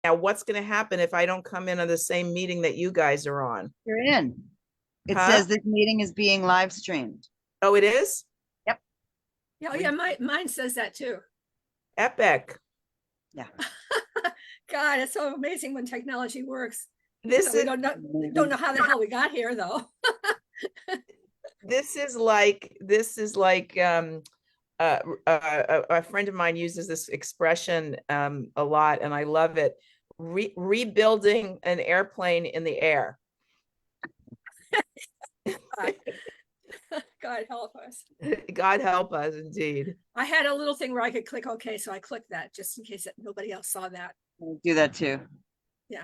Now, what's going to happen if I don't come in on the same meeting that you guys are on? You're in. It Huh? says this meeting is being live streamed. Oh, it is? Yep. Yeah, yeah, mine says that too. Epic. Yeah. God, it's so amazing when technology works. This So we is don't know how the hell we got here though. this is like a friend of mine uses this expression a lot, and I love it. Rebuilding an airplane in the air. God help us. God help us, indeed. I had a little thing where I could click OK, so I clicked that just in case that nobody else saw that. We'll do that too. Yeah.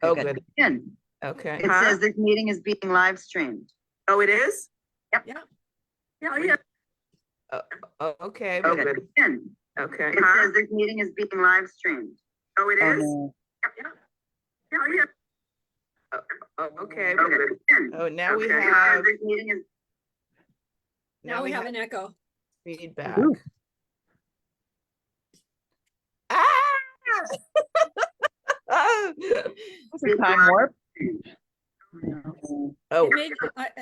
Okay, Oh, good. good. In. Okay. It says this meeting is being live streamed. Oh, it is? Yep. Yeah. Yeah. Yeah. Okay. Oh, good. In. Okay. It says this meeting is being live streamed. Oh, it is? No. Yeah. Yeah. Yeah. Okay. Oh, good. In. Oh, now we Okay. have This meeting is Now we have an echo. feedback. Ooh. Ah! Oh. It's a time warp. Oh,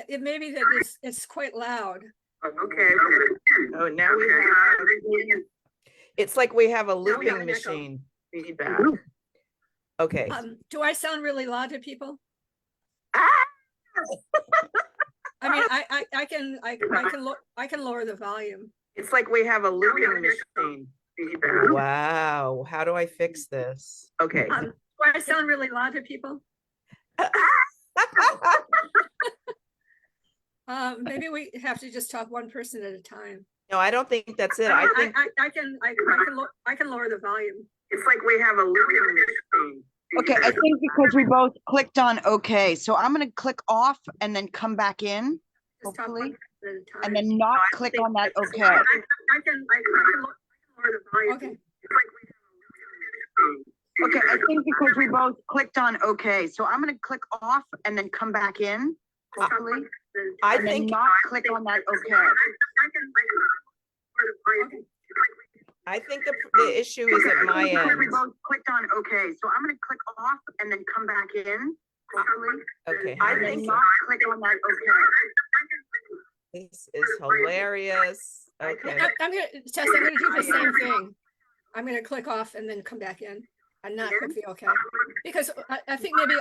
It may be that it's quite loud. Okay. oh, now we have. It's like we have a we have looping an echo. machine feedback. Okay. Do I sound really loud to people? Ah! I mean, I can lower the volume. It's like we have a looping machine feedback. Wow. How do I fix this? Okay. Do I sound really loud to people? Maybe we have to just talk one person at a time. No, I don't think that's it. I think I can lower the volume. it's like we have a looping machine. Okay, I think because we both clicked on OK, so I'm going to click off and then come back in, Just talk hopefully, one person at a time. and then not click on that OK. I can lower the volume. Okay. Okay, I think because we both clicked on OK, so I'm going to click off and then come back in, hopefully, I and then think not click on that OK. I think the issue is at my Because we end. both clicked on OK, so I'm going to click off and then come back in, hopefully, Okay. and then not click on that OK. This is hilarious. Okay. I'm gonna Tess, I'm gonna do the same thing. I'm gonna click off and then come back in and not click the OK. Because I think maybe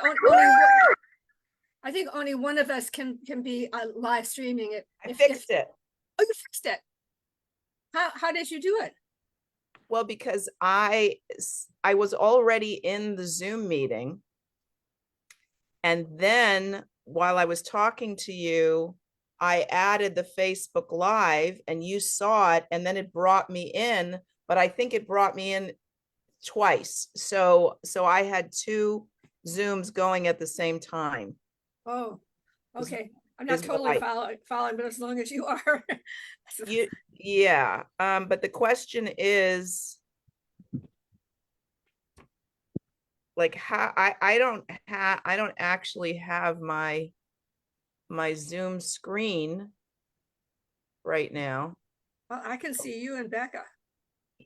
only one of us can be live streaming it. I fixed it. Oh, you fixed it. How did you do it? Well, because I was already in the Zoom meeting. And then while I was talking to you, I added the Facebook Live and you saw it, and then it brought me in, but I think it brought me in twice. So I had two Zooms going at the same time. Oh, okay. I'm not is what totally I- following, but as long as you are. Yeah. But the question is, like, how I don't actually have my Zoom screen right now. Well, I can see you and Becca.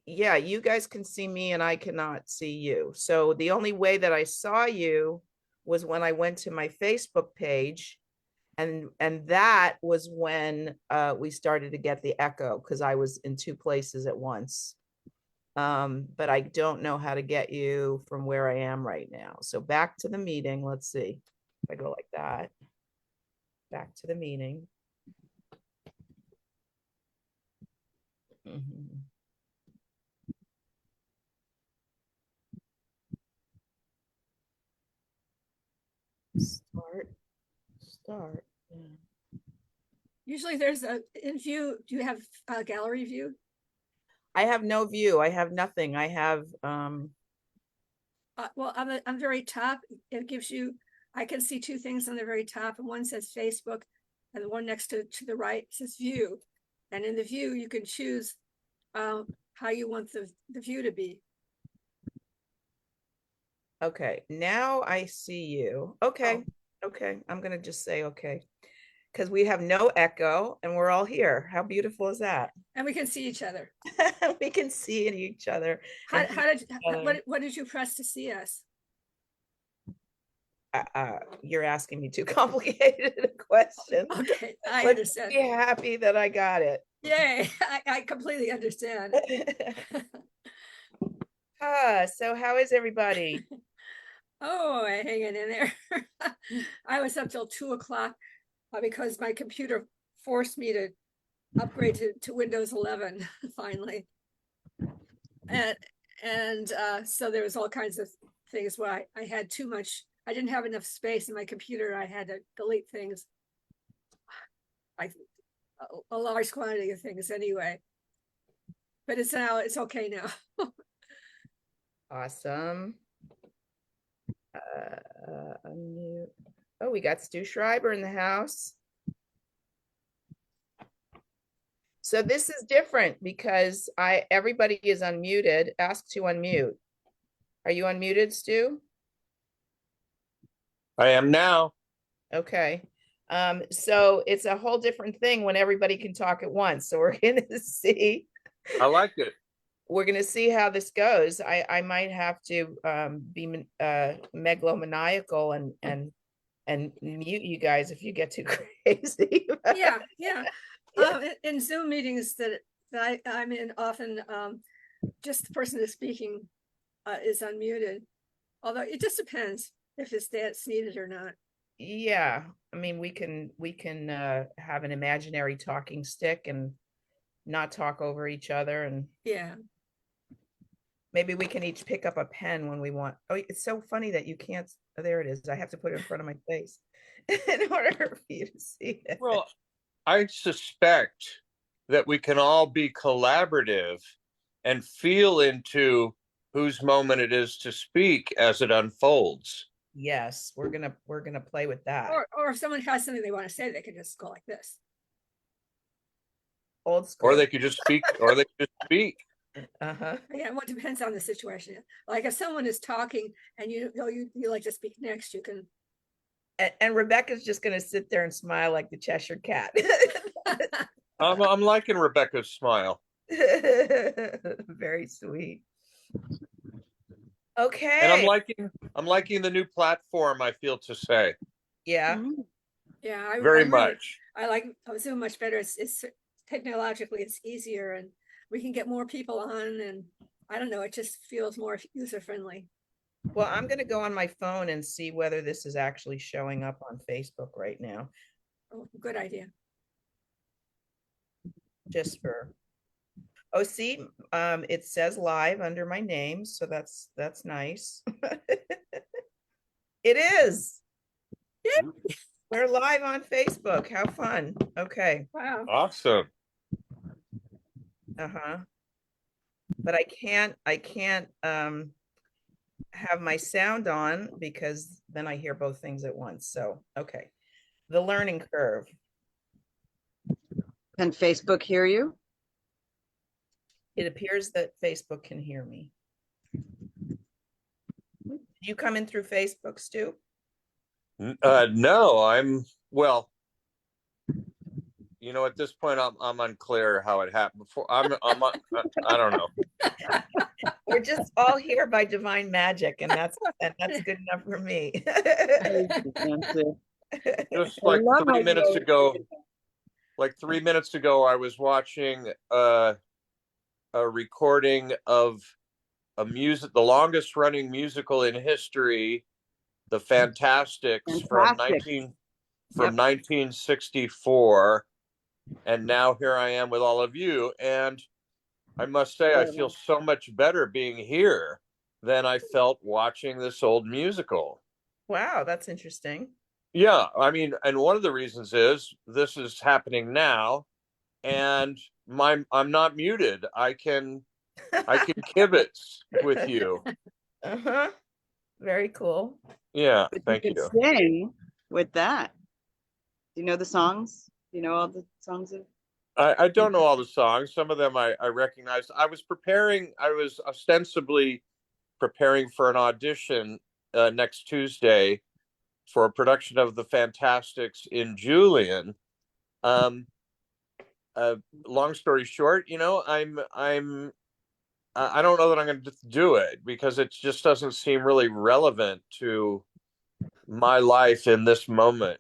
Yeah, you guys can see me and I cannot see you. So the only way that I saw you was when I went to my Facebook page, and that was when we started to get the echo, because I was in two places at once. But I don't know how to get you from where I am right now. So back to the meeting. Let's see if I go like that. Back to the meeting. Start. Yeah. Usually there's in view. Do you have a gallery view? I have no view. I have nothing. I have Well, on the very top, it gives you, I can see two things on the very top, and one says Facebook, and the one next to the right says view. And in the view, you can choose how you want the view to be. okay. Now I see you. Okay. Okay. I'm gonna just say okay. because we have no echo and we're all here. How beautiful is that? And we can see each other. We can see each other. How, and how did, each other. what did you press to see us? You're asking me too complicated a question. Okay, I But understand. be happy that I got it. Yay, I completely understand. So how is everybody? Oh, I hanging in there. I was up till 2 o'clock because my computer forced me to upgrade to Windows 11 finally. And so there was all kinds of things where I had too much, I didn't have enough space in my computer. I had to delete things, like a large quantity of things anyway. But it's okay now. Awesome. Unmute. Oh, we got Stu Schreiber in the house. So this is different because everybody is unmuted. Ask to unmute. Are you unmuted, Stu? I am now. Okay. So it's a whole different thing when everybody can talk at once. So we're gonna see. I like it. We're gonna see how this goes. I might have to be megalomaniacal and mute you guys if you get too crazy. Yeah. In Zoom meetings that I'm in often, just the person who's speaking is unmuted. Although it just depends if that's needed or not. Yeah, I mean we can have an imaginary talking stick and not talk over each other, and Yeah. maybe we can each pick up a pen when we want. Oh, it's so funny that you can't. Oh, there it is. I have to put it in front of my face in order for you to see it. Well, I suspect that we can all be collaborative and feel into whose moment it is to speak as it unfolds. Yes, we're gonna play with that. Or if someone has something they want to say, they can just go like this. Old school. Or they could just speak, or they could just speak. Uh-huh. Yeah, well, it depends on the situation. Like if someone is talking and you like to speak next, you can. And Rebecca's just gonna sit there and smile like the Cheshire Cat. I'm liking Rebecca's smile. Very sweet. Okay. And I'm liking the new platform, I feel to say. Yeah. Yeah, Very much. I like Zoom much better. It's technologically it's easier and we can get more people on, and I don't know, it just feels more user friendly. Well, I'm going to go on my phone and see whether this is actually showing up on Facebook right now. Oh, good idea. Just for, oh, see, it says live under my name, so that's nice. It is. Yeah. We're live on Facebook. How fun. Okay. Wow. Awesome. Uh-huh. But I can't have my sound on because then I hear both things at once. So, okay. The learning curve. Can Facebook hear you? It appears that Facebook can hear me. Did you come in through Facebook, Stu? No, well, at this point I'm unclear how it happened before. I don't know. We're just all here by divine magic, and that's good enough for me. Just like 3 minutes ago, I was watching a recording of the longest running musical in history, The Fantastics, from 1964. And now here I am with all of you. And I must say, I feel so much better being here than I felt watching this old musical. Wow, that's interesting. Yeah, I mean, and one of the reasons is this is happening now, and I'm not muted. I can kibitz with you. Uh-huh. Very cool. Yeah, But thank you you. could sing with that. Do you know the songs? Do you know all the songs of? I don't know all the songs. Some of them I recognize. I was ostensibly preparing for an audition next Tuesday for a production of The Fantastics in Julian. Um, long story short, I don't know that I'm going to do it because it just doesn't seem really relevant to my life in this moment,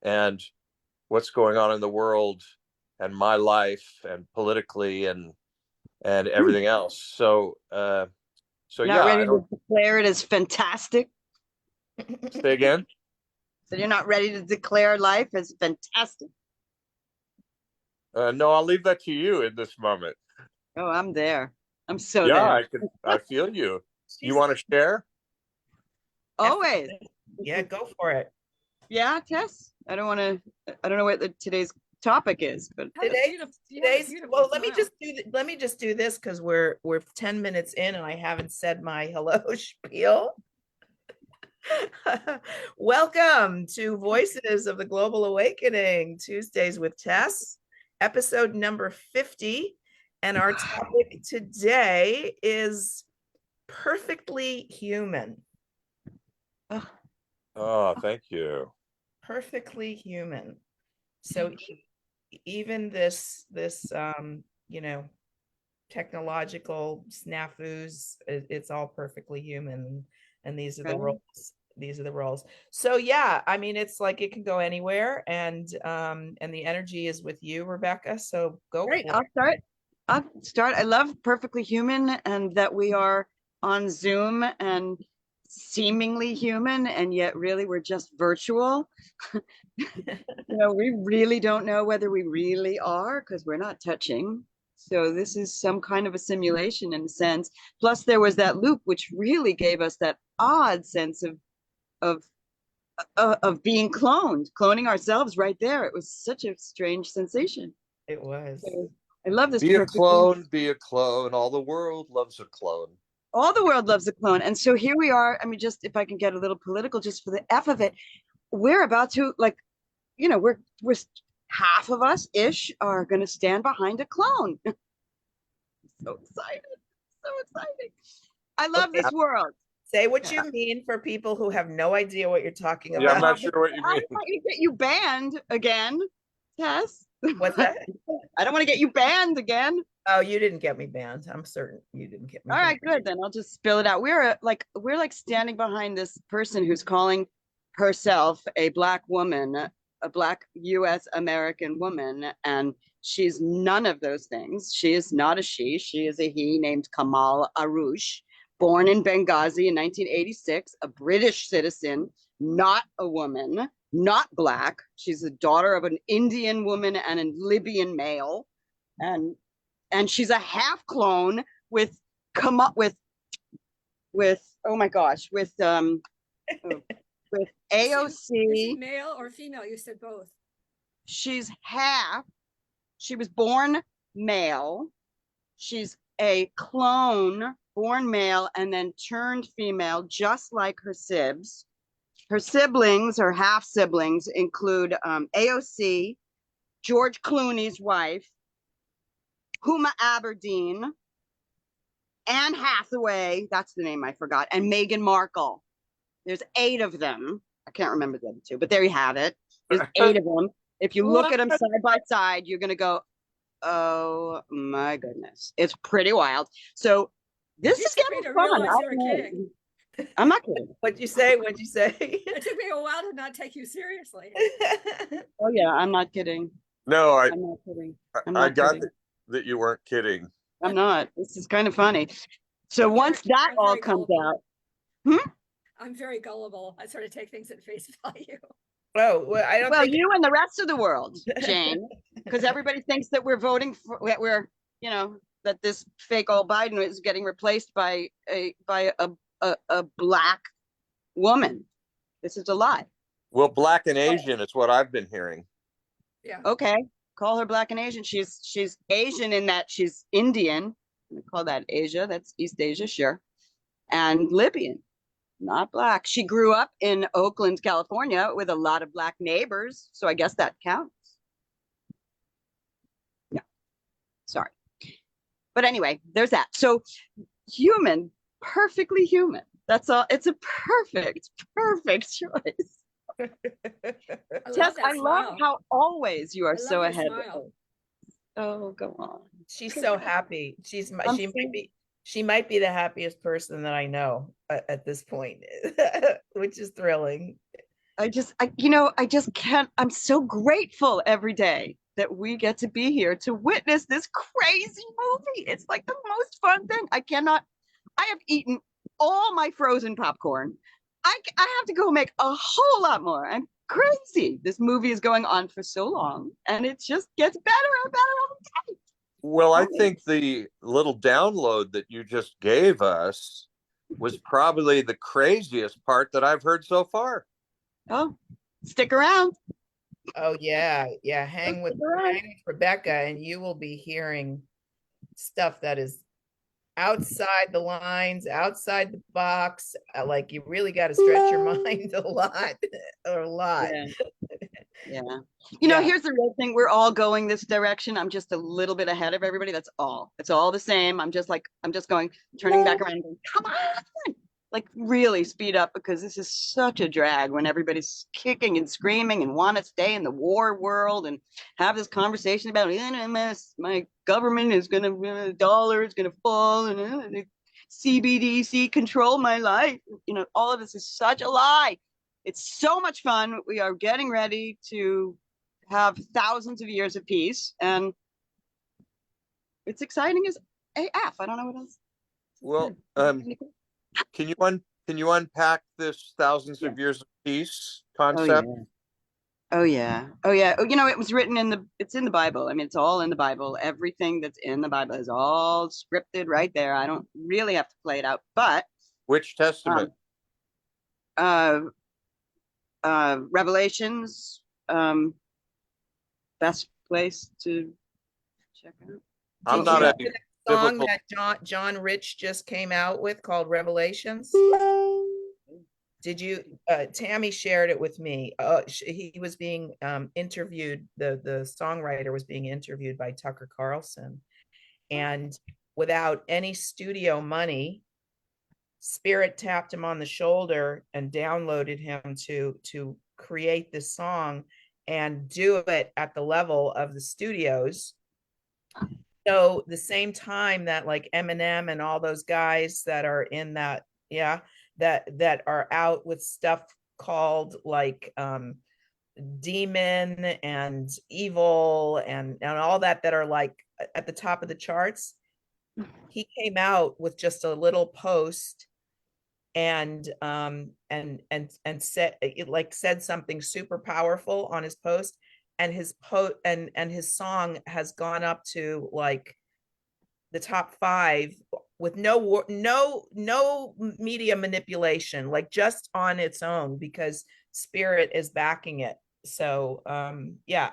and what's going on in the world and my life and politically and everything else. So Not yeah, I ready don't to declare it as fantastic? say again. So you're not ready to declare life as fantastic? No, I'll leave that to you in this moment. Oh, I'm there. I'm so Yeah, there. I feel you. You She's want to share? Always. yeah, go for it. Yeah, Tess. I don't know what today's topic is, but You have a Today, beautiful, you have a today's beautiful well, smile. let me just do this because we're 10 minutes in and I haven't said my hello spiel. Welcome to Voices of the Global Awakening, Tuesdays with Tess, episode number 50. And our topic today is perfectly human. Oh, thank you. Perfectly human. So even this technological snafus, it's all perfectly human, and these are the Right. roles. So yeah, I mean, it's like it can go anywhere, and the energy is with you, Rebecca, so go Great. for I'll start. I love Perfectly Human and that we are on Zoom and seemingly human, and yet really we're just virtual. We really don't know whether we really are because we're not touching. So this is some kind of a simulation in a sense. Plus there was that loop which really gave us that odd sense of of being cloning ourselves right there. It was such a strange sensation. it. Was So I love this Be a perfectly. clone, be a clone. All the world loves a clone. All the world loves a clone. And so here we are. I mean, just if I can get a little political, just for the F of it, we're about to we're half of us ish are going to stand behind a clone. So excited. So exciting. I love okay. this world. Say what you mean for people who have no idea what you're talking Yeah, I'm about. not sure what you I mean. don't want to get you banned again, Tess. What's that? I don't want to get you banned again. Oh, you didn't get me banned. I'm certain you didn't get me All banned. right, good. Then I'll just spill it out. We're like standing behind this person who's calling herself a black woman, a black US American woman, and she's none of those things. She is not a she. She is a he named Kamal Aroush, born in Benghazi in 1986, a British citizen, not a woman, not black. She's the daughter of an Indian woman and a Libyan male, and she's a half clone with come up with oh my gosh with Is she AOC. male or female? You said both. She's half. She was born male. She's a clone, born male, and then turned female, just like her sibs. Her siblings, her half siblings, include AOC, George Clooney's wife, Huma Aberdeen, Anne Hathaway, that's the name I forgot, and Meghan Markle. There's 8 of them. I can't remember the other 2, but there you have it. There's 8 of them. If you look at them side by side, you're going to go, oh my goodness. It's pretty wild. So this You is took me getting to fun. realize you were kidding. I'm not kidding. What'd you say? What'd you say? It took me a while to not take you seriously. Oh yeah, I'm not kidding. No, I'm not kidding. I'm I not got kidding. that you weren't kidding. I'm not. This is kind of funny. So once that I'm all very comes gullible. out, I'm very gullible. I sort of take things at face value. Oh, well, I don't well, think you and the rest of the world, Jane, because everybody thinks that we're voting for that that this fake old Biden is getting replaced by a black woman. This is a lie. Well, black and Asian is what I've been hearing. Yeah. Okay, call her black and Asian. She's Asian in that she's Indian. We call that Asia. That's East Asia, sure, and Libyan. Not black. She grew up in Oakland, California with a lot of black neighbors. So I guess that counts. Yeah. Sorry. But anyway, there's that. So human, perfectly human. That's all. It's a perfect choice. I love Tess, that I love smile. how always you are I love so your ahead. smile. Oh, go on. She's so happy. I'm She might be the happiest person that I know at this point, which is thrilling. I just can't. I'm so grateful every day that we get to be here to witness this crazy movie. It's like the most fun thing. I have eaten all my frozen popcorn. I have to go make a whole lot more. I'm crazy. This movie is going on for so long and it just gets better and better every Well, I time. think the little download that you just gave us was probably the craziest part that I've heard so far. Oh, stick around. Oh yeah, yeah. Stick around. Hang with Rebecca, and you will be hearing stuff that is outside the lines, outside the box. Like you really got to stretch your mind a lot, a lot. Yeah. Yeah. Yeah. Here's the real thing. We're all going this direction. I'm just a little bit ahead of everybody. That's all. It's all the same. I'm just going, turning back around and going, come on. Like really speed up because this is such a drag when everybody's kicking and screaming and want to stay in the war world and have this conversation about my government is going to, the dollar is going to fall and the CBDC control my life. All of this is such a lie. It's so much fun. We are getting ready to have thousands of years of peace, and it's exciting as AF. I don't know what else. Well, can you unpack this thousands of years of peace Oh yeah. concept? Oh yeah. Oh yeah. It was written it's in the Bible. I mean, it's all in the Bible. Everything that's in the Bible is all scripted right there. I don't really have to play it out, but Which testament? um, Revelations, best place to check out. I'm Did not you a hear that song biblical. that John Rich just came out with called Revelations? Did you Tammy shared it with me. He was being interviewed, the songwriter was being interviewed by Tucker Carlson, and without any studio money, Spirit tapped him on the shoulder and downloaded him to create this song and do it at the level of the studios. So the same time that like Eminem and all those guys that are in that, yeah, that are out with stuff called like demon and evil and all that are like at the top of the charts. He came out with just a little post and said it, like said something super powerful on his post, and his song has gone up to like the top 5 with no media manipulation, like just on its own, because Spirit is backing it. So yeah,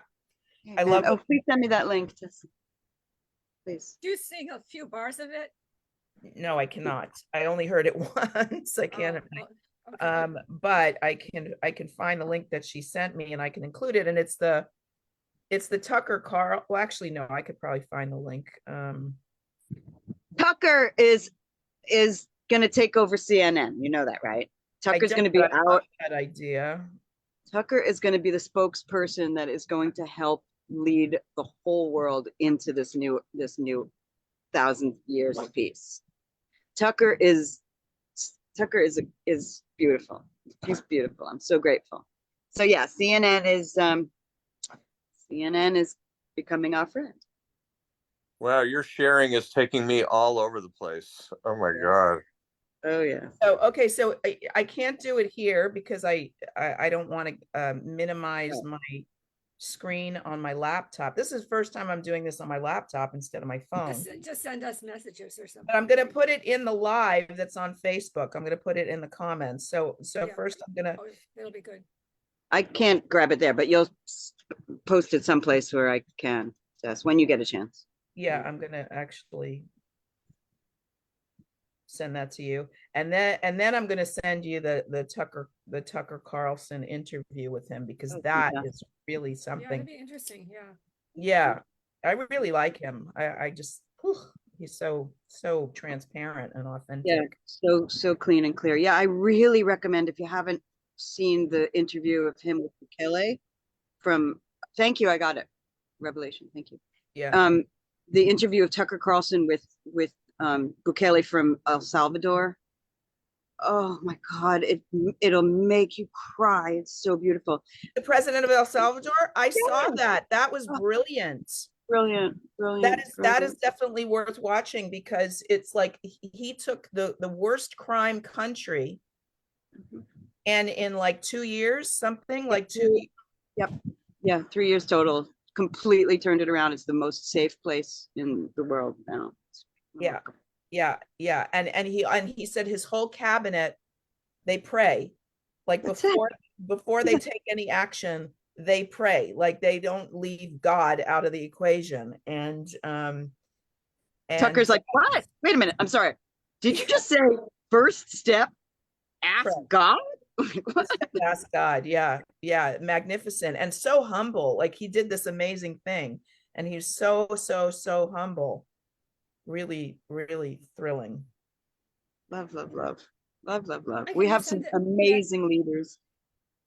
I love Oh, please send me that link, just please. Do you sing a few bars of it? No, I cannot. I only heard it once. I can't. Okay. But I can find the link that she sent me and I can include it. And it's the Tucker Carl. Well, actually, no, I could probably find the link. Tucker is going to take over CNN. You know that, right? Tucker's going to be out. That idea. Tucker is going to be the spokesperson that is going to help lead the whole world into this new 1,000 years of peace. Tucker is beautiful. He's beautiful. I'm so grateful. So yeah, CNN is becoming our friend. Wow, your sharing is taking me all over the place. Oh my God. Oh yeah. So okay, so I can't do it here because I don't want to minimize my screen on my laptop. This is the first time I'm doing this on my laptop instead of my phone. Just send us messages or something. But I'm going to put it in the live that's on Facebook. I'm going to put it in the comments. So yeah. First I'm going to. Oh, it'll be good. I can't grab it there, but you'll post it someplace where I can. Jess, when you get a chance. Yeah, I'm going to actually send that to you, and then I'm going to send you the Tucker Carlson interview with him, because that is really something. Yeah, it'd be interesting. Yeah, I really like him. I just he's so transparent and authentic. Yeah, so clean and clear. Yeah, I really recommend, if you haven't seen the interview of him with Bukele from, thank you, I got it. Revelation, thank you. Yeah. The interview of Tucker Carlson with Bukele from El Salvador. Oh my God, it'll make you cry. It's so beautiful. The president of El Salvador, I saw Yeah. that. That was Oh, brilliant. brilliant, That brilliant, is brilliant. definitely worth watching because it's like he took the worst crime country Mhm. and in like 2 years, something Yep. like two. Yep. Yeah, 3 years total. Completely turned it around. It's the most safe place in the world now. Yeah. Yeah. And he said his whole cabinet, they pray. Like That's it. before they take any action, they pray. Like they don't leave God out of the equation. And Tucker's like, what? Wait a minute. I'm sorry. Did you just say first step, ask pray. God? Just ask God. Yeah. Yeah. Magnificent and so humble. Like he did this amazing thing. And he's so humble. Really, really thrilling. Love, love, love. Love, love, love. Can We you have send some it- amazing leaders.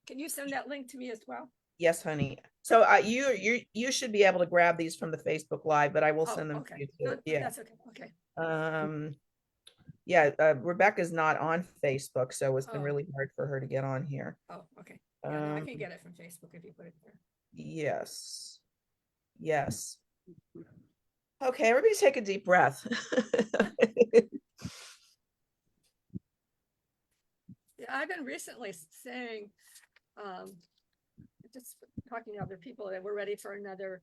Can you send that link to me as well? Yes, honey. So you should be able to grab these from the Facebook Live, but I will Oh, send them to okay. you No, too. Yeah. that's okay. Okay. Yeah, Rebecca's not on Facebook, so it's been Oh. really hard for her to get on here. Oh, okay. Yeah, no, I Um, can get it from Facebook if you put it there. yes. Yes. Okay, everybody take a deep breath. Yeah, I've been recently saying, just talking to other people that we're ready for another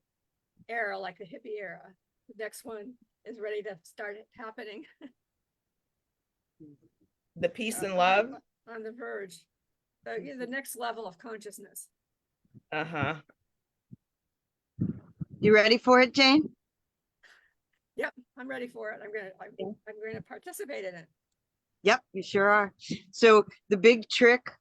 era, like the hippie era. The next one is ready to start happening. The peace and love. On the verge. The next level of consciousness. Uh-huh. You ready for it, Jane? Yep, I'm ready for it. I'm going to participate in it. Yep, you sure are. So the big trick,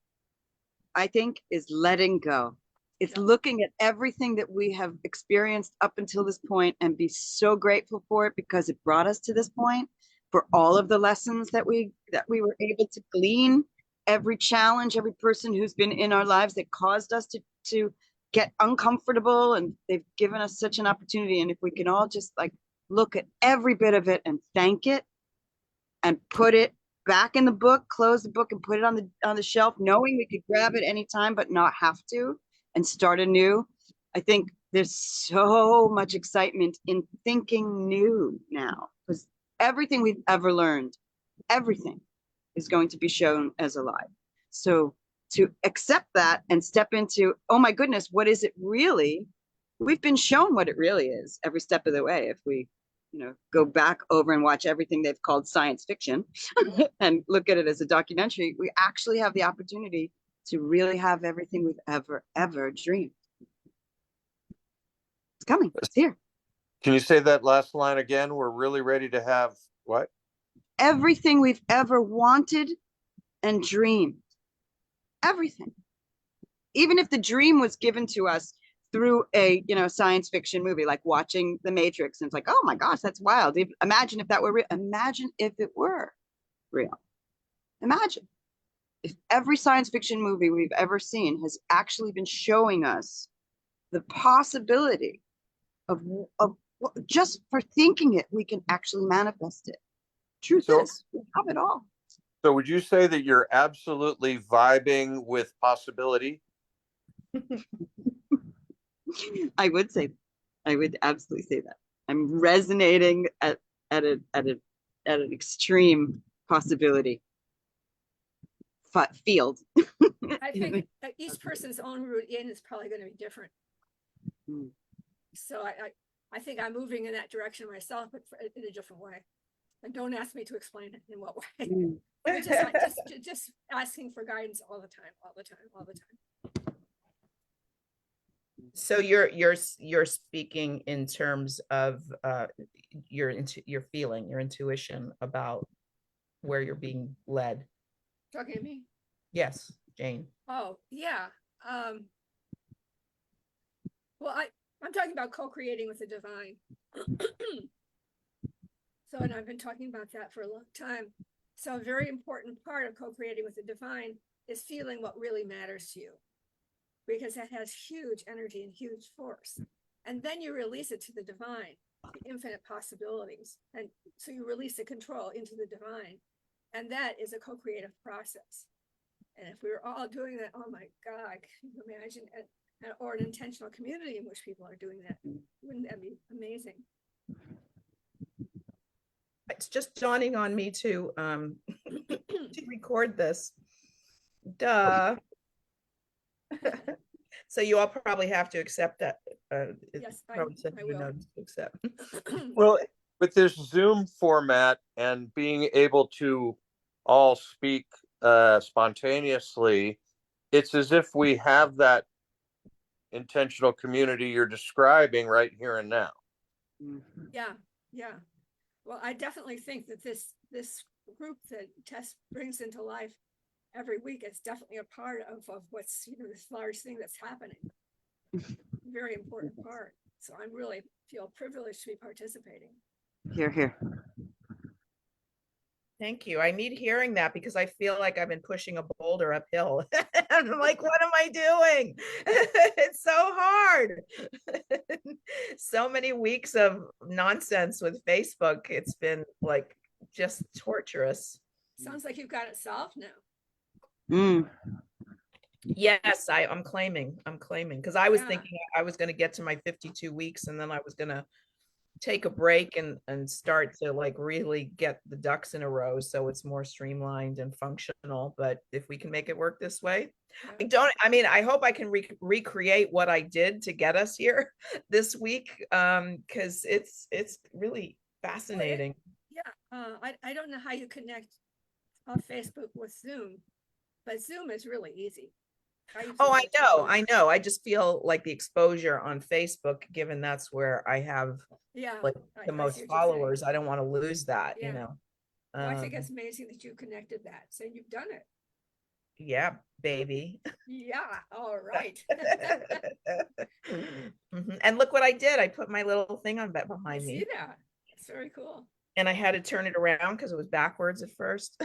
I think, is letting go. It's Yep. looking at everything that we have experienced up until this point and be so grateful for it because it brought us to this point, for all of the lessons that we were able to glean, every challenge, every person who's been in our lives that caused us to get uncomfortable, and they've given us such an opportunity. And if we can all just like look at every bit of it and thank it and put it back in the book, close the book and put it on the shelf, knowing we could grab it anytime but not have to, and start anew. I think there's so much excitement in thinking new now, because everything we've ever learned, everything is going to be shown as alive. So to accept that and step into, oh my goodness, what is it really? We've been shown what it really is every step of the way. If we, go back over and watch everything they've called science fiction and look at it as a documentary, we actually have the opportunity to really have everything we've ever dreamed. It's coming. It's here. Can you say that last line again? We're really ready to have what? Everything we've ever wanted and dreamed. Everything. Even if the dream was given to us through a science fiction movie, like watching The Matrix, and it's like, oh my gosh, that's wild. Imagine if that were real. Imagine if it were real. Imagine if every science fiction movie we've ever seen has actually been showing us the possibility of just for thinking it, we can actually manifest it. Truth is, we have it all. So would you say that you're absolutely vibing with possibility? I would say, I would absolutely say that. I'm resonating at an extreme possibility field. I think that each person's own route in is probably going to be different. So I think I'm moving in that direction myself, but in a different way. And don't ask me to explain it in what way. just asking for guidance all the time. So you're speaking in terms of your feeling, your intuition about where you're being led. Talking to me? Yes, Jane. Oh, yeah. Well, I'm talking about co-creating with the divine. So, and I've been talking about that for a long time. So a very important part of co-creating with the divine is feeling what really matters to you, because that has huge energy and huge force. And then you release it to the divine, the infinite possibilities. And so you release the control into the divine. And that is a co-creative process. And if we were all doing that, oh my God, can you imagine, or an intentional community in which people are doing that? Wouldn't that be amazing? It's just dawning on me to to record this. Duh. So you all probably have to accept that. Yes, Probably send I you a will. notice to accept. Well, with this Zoom format and being able to all speak spontaneously, it's as if we have that intentional community you're describing right here and now. Yeah, yeah. Well, I definitely think that this group that Tess brings into life every week is definitely a part of what's, this large thing that's happening. Very important part. So I really feel privileged to be participating. Here, here. Thank you. I need hearing that because I feel like I've been pushing a boulder uphill. I'm like, what am I doing? It's so hard. So many weeks of nonsense with Facebook. It's been like just torturous. Sounds like you've got it solved now. Yes, I'm claiming because I was Yeah. thinking I was going to get to my 52 weeks and then I was going to take a break and start to like really get the ducks in a row so it's more streamlined and functional. But if we can make it work this way, Yeah. I hope I can recreate what I did to get us here this week, because it's really fascinating. I don't know how you connect Facebook with Zoom, but Zoom is really easy. Oh, I know. I just feel like the exposure on Facebook, given that's where I have Yeah, like the I most see what you're saying. followers, I don't want to lose that, Yeah. you know. Well, I think it's amazing that you connected that. So you've done it. Yeah, baby. Yeah, all right. Mhm. And look what I did. I put my little thing on I behind see me that. It's very cool. and I had to turn it around because it was backwards at first.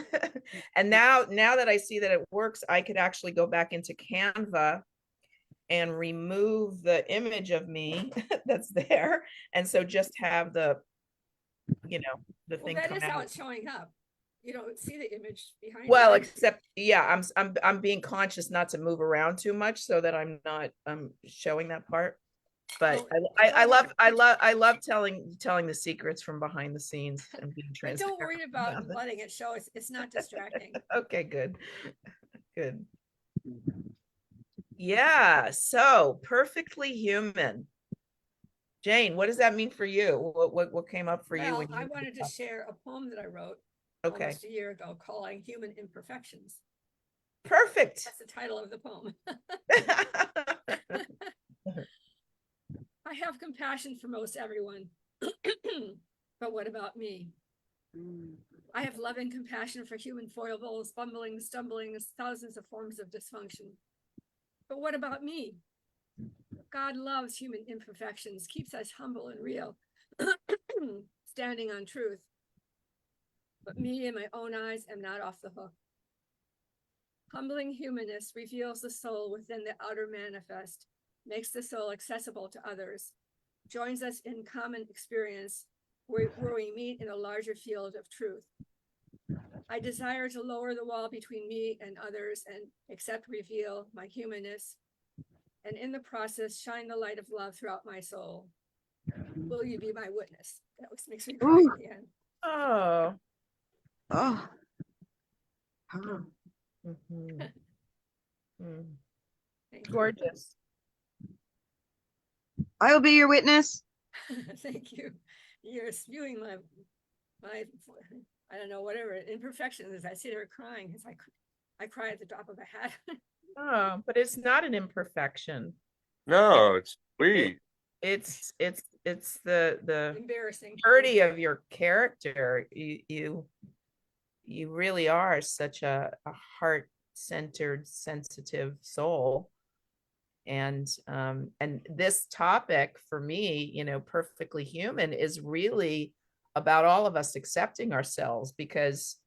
And now that I see that it works, I could actually go back into Canva and remove the image of me that's there. And so just have the Well, thing that come is how out. it's showing up. You don't see the image behind Well, you. except yeah, I'm being conscious not to move around too much so that I'm not showing that part. But Oh, I love telling the secrets from behind the scenes and being but don't transparent. worry about about it. letting it show. It's not distracting. Okay, good. Good. Yeah, so perfectly human. Jane, what does that mean for you? What came up for you Well, when you I wanted to share a poem that I wrote Okay. almost a year ago calling Human Imperfections. Perfect. That's the title of the poem. I have compassion for most everyone. But what about me? I have loving compassion for human foibles, fumbling, stumbling, thousands of forms of dysfunction. But what about me? God loves human imperfections, keeps us humble and real, standing on truth. But me, in my own eyes, am not off the hook. Humbling humanness reveals the soul within the outer manifest, makes the soul accessible to others, joins us in common experience where we meet in a larger field of truth. I desire to lower the wall between me and others and reveal my humanness, and in the process, shine the light of love throughout my soul. Will you be my witness? That makes me cry at the end. Oh. Oh. Mhm. Thank you. Gorgeous. I will be your witness. Thank you. You're spewing my I don't know, whatever imperfection is. I see her crying because I cry at the drop of a hat. Oh, but it's not an imperfection. No, it's sweet. It's the Embarrassing. purity of your character. You really are such a heart-centered, sensitive soul. And this topic for me, perfectly human, is really about all of us accepting ourselves, because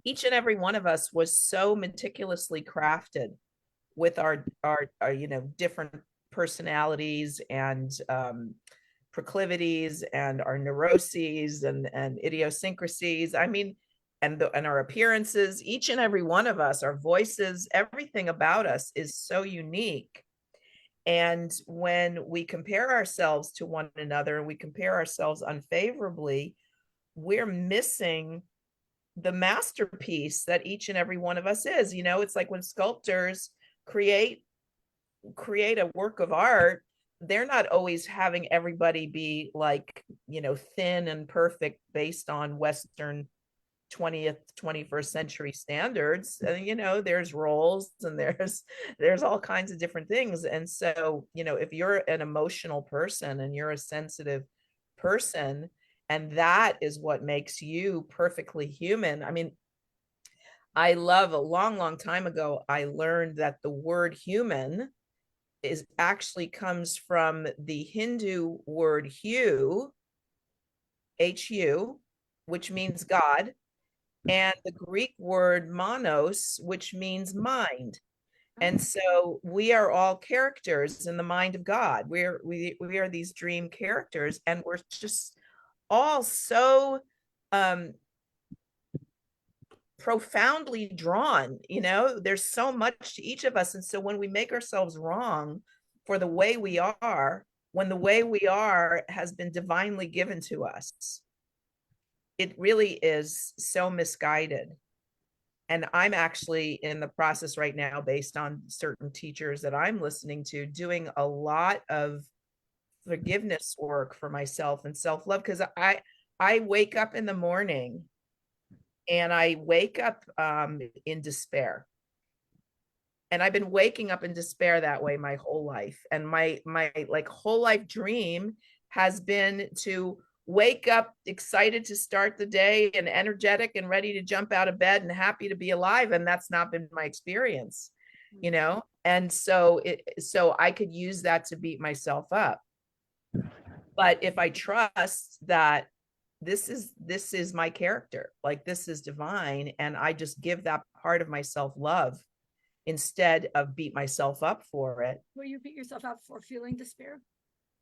each and every one of us was so meticulously crafted with our different personalities and proclivities and our neuroses and idiosyncrasies. I mean, and our appearances, each and every one of us, our voices, everything about us is so unique. And when we compare ourselves to one another, we compare ourselves unfavorably, we're missing the masterpiece that each and every one of us is. It's like when sculptors create a work of art, they're not always having everybody be like, thin and perfect based on Western 20th 21st century standards. And there's roles and there's all kinds of different things. And so if you're an emotional person and you're a sensitive person, and that is what makes you perfectly human. I mean, I love, a long, long time ago, I learned that the word human is actually comes from the Hindu word hu, hu, which means God, and the Greek word monos, which means mind. And so we are all characters in the mind of God. We are these dream characters, and we're just all so um profoundly drawn. There's so much to each of us. And so when we make ourselves wrong for the way we are, when the way we are has been divinely given to us, it really is so misguided. And I'm actually in the process right now, based on certain teachers that I'm listening to, doing a lot of forgiveness work for myself and self-love, because I wake up in the morning and I wake up in despair. And I've been waking up in despair that way my whole life. And my like whole life dream has been to wake up excited to start the day and energetic and ready to jump out of bed and happy to be alive. And that's not been my experience. And so I could use that to beat myself up. But if I trust that this is my character, like this is divine, and I just give that part of myself love instead of beat myself up for it. Will you beat yourself up for feeling despair?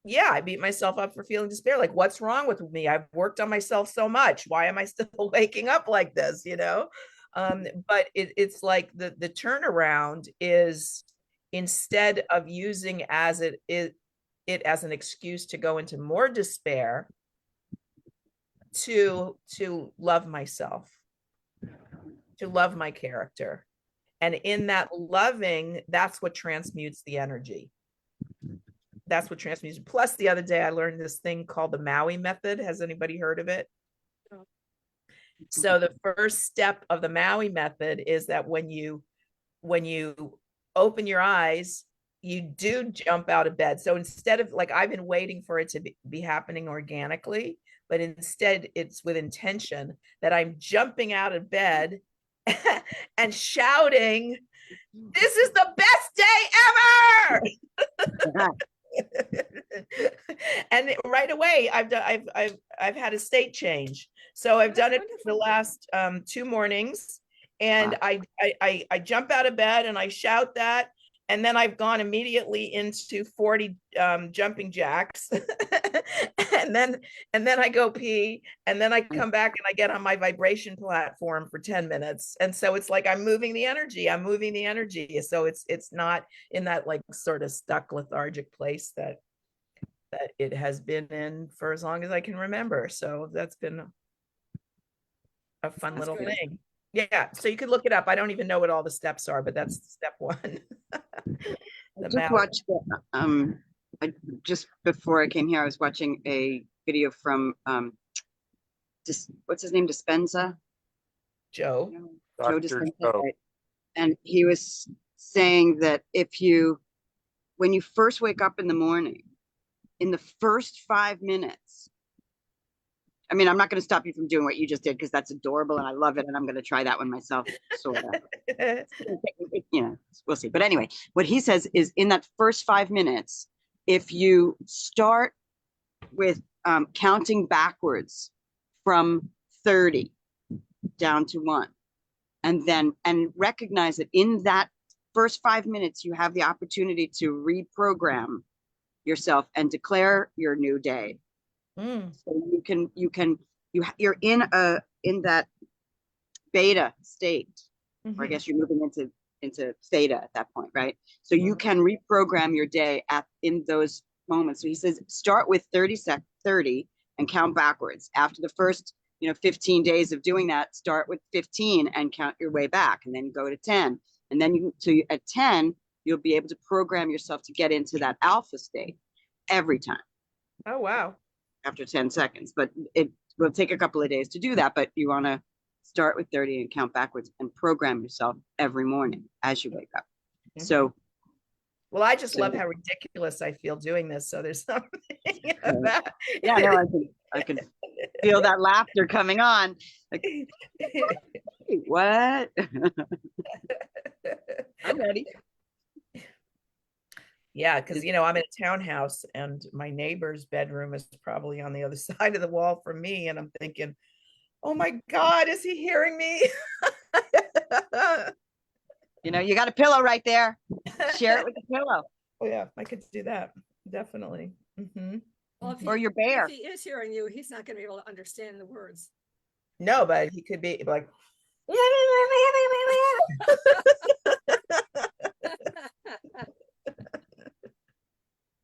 Yeah, I beat myself up for feeling despair. Like, what's wrong with me? I've worked on myself so much. Why am I still waking up like this? But it's like the turnaround is, instead of using it as an excuse to go into more despair, to love myself, to love my character. And in that loving, that's what transmutes the energy. That's what transmutes. Plus, the other day I learned this thing called the Maui method. Has anybody heard of it? No. So the first step of the Maui method is that when you open your eyes, you do jump out of bed. So instead of, like, I've been waiting for it to be happening organically, but instead it's with intention, that I'm jumping out of bed and shouting, "This is the best day ever!" And right away, I've had a state change. So I've done it the last 2 mornings, and I jump out of bed and I shout that, and then I've gone immediately into 40 jumping jacks, and then I go pee, and then I come back and I get on my vibration platform for 10 minutes. And so it's like I'm moving the energy. So it's not in that like sort of stuck lethargic place that it has been in for as long as I can remember. So that's been a fun little thing. Yeah, so you could look it up. I don't even know what all the steps are, but that's step one. I just watched just before I came here, I was watching a video from what's his name? Dispenza? Joe. Joe Dr. Dispenza, Joe. right? And he was saying that when you first wake up in the morning, in the first 5 minutes, I mean, I'm not going to stop you from doing what you just did because that's adorable and I love it. And I'm going to try that one myself, sort of. We'll see. But anyway, what he says is in that first 5 minutes, if you start with counting backwards from 30 down to 1, and recognize that in that first 5 minutes, you have the opportunity to reprogram yourself and declare your new day. Mm, So you're in that beta state, or I mhm, guess you're moving into theta at that point, right? So you mhm. can reprogram your day in those moments. So he says start with 30 and count backwards. After the first 15 days of doing that, start with 15 and count your way back, and then go to 10, and then at 10 you'll be able to program yourself to get into that alpha state every time Oh, wow. after 10 seconds. But it will take a couple of days to do that, but you want to start with 30 and count backwards and program yourself every morning as you wake up. Mhm. So Well, I just So- love how ridiculous I feel doing this. So there's something about yeah, no, I can feel that laughter coming on. Like, "Hey, what? I'm ready. Yeah, because I'm in a townhouse and my neighbor's bedroom is probably on the other side of the wall from me. And I'm thinking, oh my God, is he hearing me? You got a pillow right there. Share it with the pillow Oh yeah, I could do that. Definitely. Well, if or he, your if bear. he is hearing you, he's not going to be able to understand the words. No, but he could be like,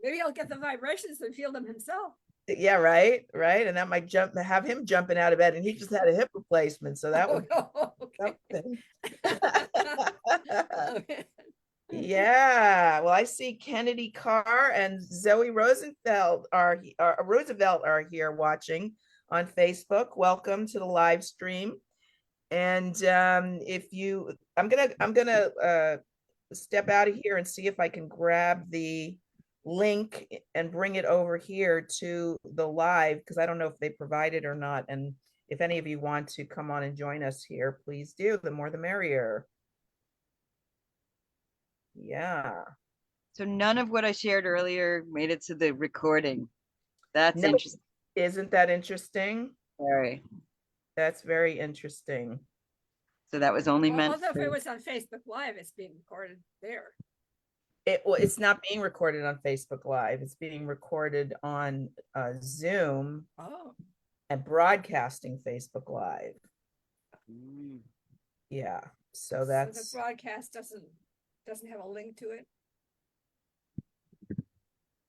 Maybe he'll get the vibrations and feel them himself. yeah, right, right. And that might have him jumping out of bed. And he just had a hip replacement. So that would Okay. something. Okay. Yeah, well, I see Kennedy Carr and Zoe Roosevelt are here watching on Facebook. Welcome to the live stream. And if you, I'm gonna step out of here and see if I can grab the link and bring it over here to the live, because I don't know if they provide it or not. And if any of you want to come on and join us here, please do. The more the merrier. Yeah. So none of what I shared earlier made it to the recording. That's No, interesting. isn't that interesting? Very. That's very interesting. So that was only meant Although if for it was on Facebook Live, it's being recorded there. It's not being recorded on Facebook Live. It's being recorded on Zoom Oh, and broadcasting Facebook Live. Mm. Yeah. So so the that's broadcast doesn't have a link to it.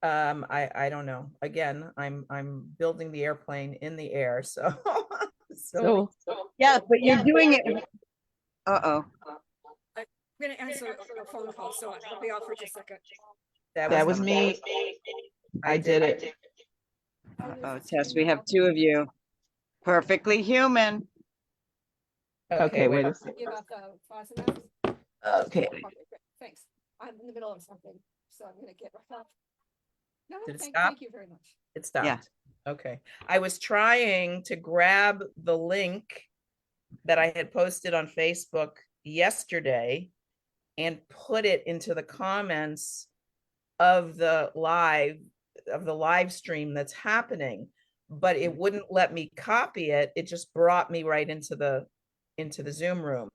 I don't know. Again, I'm building the airplane in the air. So So yeah, but you're doing it. Uh-oh. I'm going to answer a phone call, so I'll be off for just a second. that was me. I did it. Oh, Tess, we have two of you. Perfectly human. Okay, wait a second. Give out the Fosamax. Okay. Okay, great. Thanks. I'm in the middle of something, so I'm going to get right off. No, Did it thank stop? you very much. It stopped. Yeah. Okay. I was trying to grab the link that I had posted on Facebook yesterday and put it into the comments of the live stream that's happening, but it wouldn't let me copy it. It just brought me right into the Zoom room.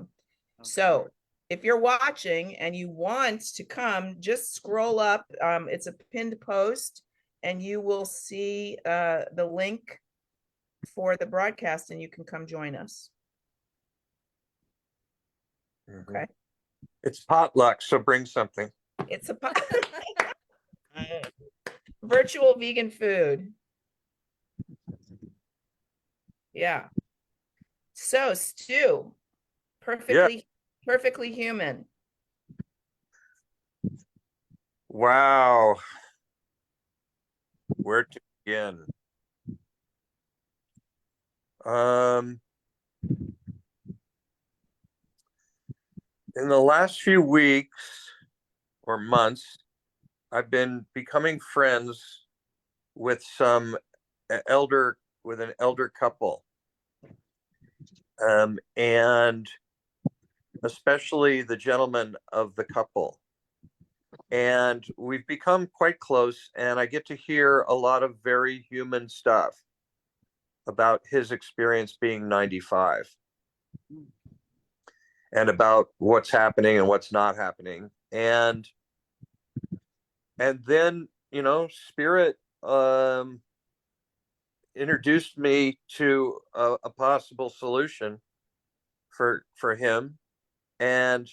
So if you're watching and you want to come, just scroll up. It's a pinned post and you will see the link for the broadcast and you can come join us. Okay. It's potluck, so bring something. It's a virtual vegan food. Yeah. So Stu, perfectly human. Wow. Where to begin? In the last few weeks or months, I've been becoming friends with an elder couple. And especially the gentleman of the couple. And we've become quite close, and I get to hear a lot of very human stuff about his experience being 95. and about what's happening and what's not happening. And then, Spirit introduced me to a possible solution for him, and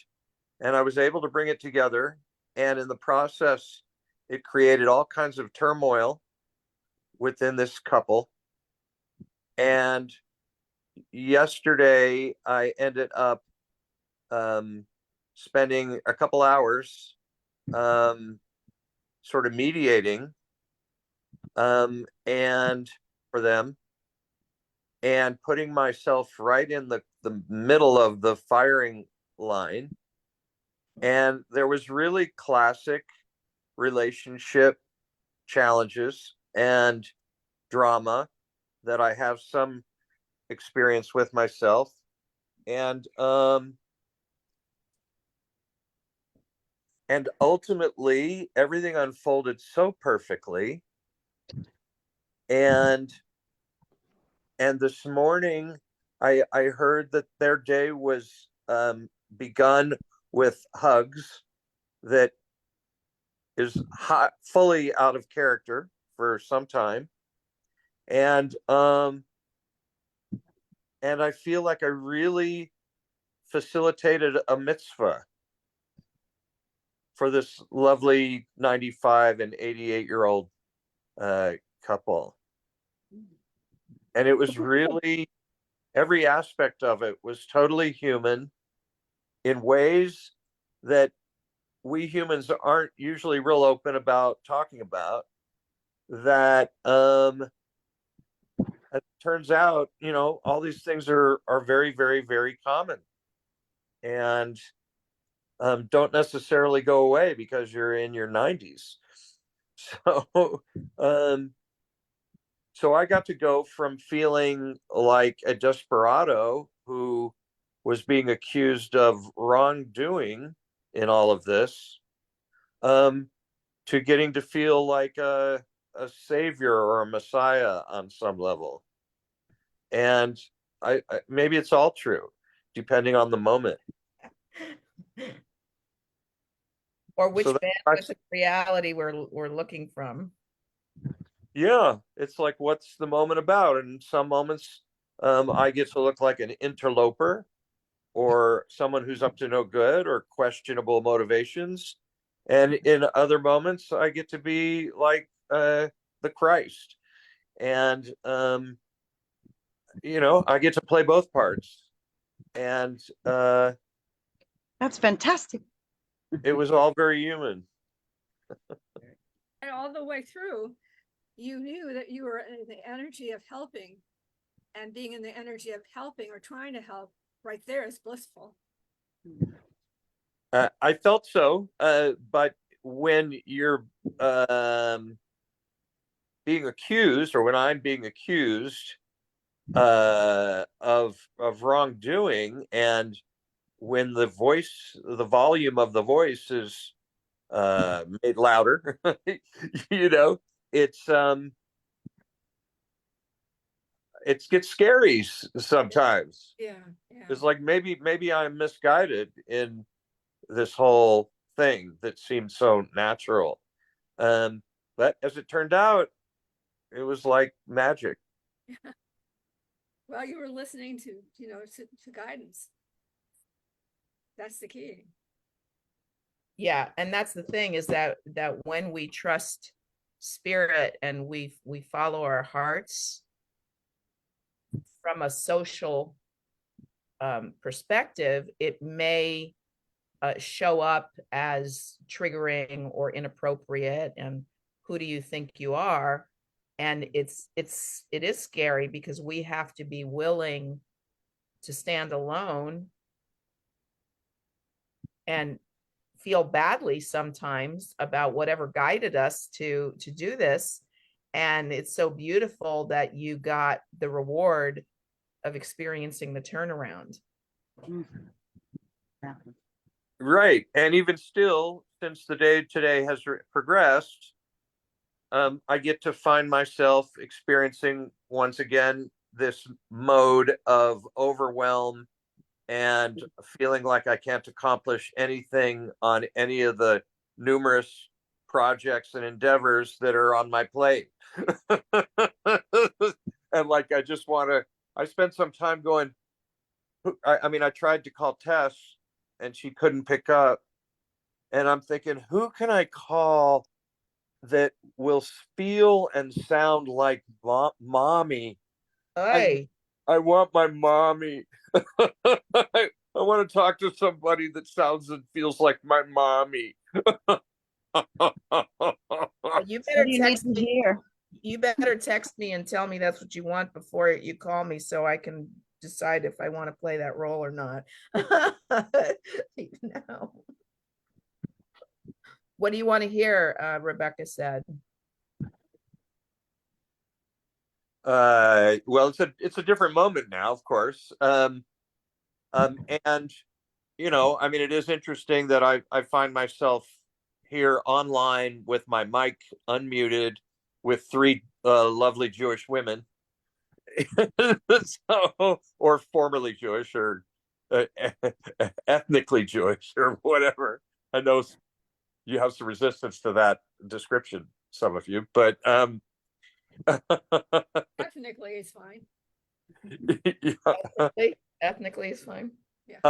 I was able to bring it together. And in the process, it created all kinds of turmoil within this couple. And yesterday, I ended up spending a couple hours sort of mediating and for them, and putting myself right in the middle of the firing line. And there was really classic relationship challenges and drama that I have some experience with myself. And ultimately everything unfolded so perfectly. And this morning I heard that their day was begun with hugs that is fully out of character for some time. And I feel like I really facilitated a mitzvah for this lovely 95 and 88-year-old couple. And it was really, every aspect of it was totally human in ways that we humans aren't usually real open about talking about. That it turns out, all these things are very, very, very common, and don't necessarily go away because you're in your 90s. So so I got to go from feeling like a desperado who was being accused of wrongdoing in all of this, to getting to feel like a savior or a messiah on some level. And I maybe it's all true, depending on the moment. Or which So bandwidth of reality we're looking from. yeah, it's like, what's the moment about? And some moments I get to look like an interloper or someone who's up to no good or questionable motivations. And in other moments, I get to be like the Christ. And, I get to play both parts. And That's fantastic. it was all very human. And all the way through, you knew that you were in the energy of helping, and being in the energy of helping or trying to help right there is blissful. I felt so, but when you're being accused, or when I'm being accused of wrongdoing, and when the volume of the voice is made louder, it's it gets scary sometimes. Yeah. It's like maybe I'm misguided in this whole thing that seemed so natural. But as it turned out, it was like magic. Well, you were listening to guidance. That's the key. Yeah, and that's the thing, is that when we trust spirit and we follow our hearts from a social perspective, it may show up as triggering or inappropriate, and who do you think you are? And it is scary, because we have to be willing to stand alone and feel badly sometimes about whatever guided us to do this. And it's so beautiful that you got the reward of experiencing the turnaround. Yeah. Right. And even still, since the day today has progressed, I get to find myself experiencing once again this mode of overwhelm and feeling like I can't accomplish anything on any of the numerous projects and endeavors that are on my plate. And like, I spent some time going, I mean, I tried to call Tess and she couldn't pick up. And I'm thinking, who can I call that will feel and sound like mommy? Hey, I want my mommy. I want to talk to somebody that sounds and feels like my mommy. you What better do you need text to me. hear? You better text me and tell me that's what you want before you call me so I can decide if I want to play that role or not. No. What do you want to hear? Rebecca said. Well, it's a different moment now, of course. And I mean, it is interesting that I find myself here online with my mic unmuted with three lovely Jewish women. So, or formerly Jewish, or uh, ethnically Jewish, or whatever. I know you have some resistance to that description, some of you, but Ethnically, it's fine. yeah. Ethnically is fine. Yeah.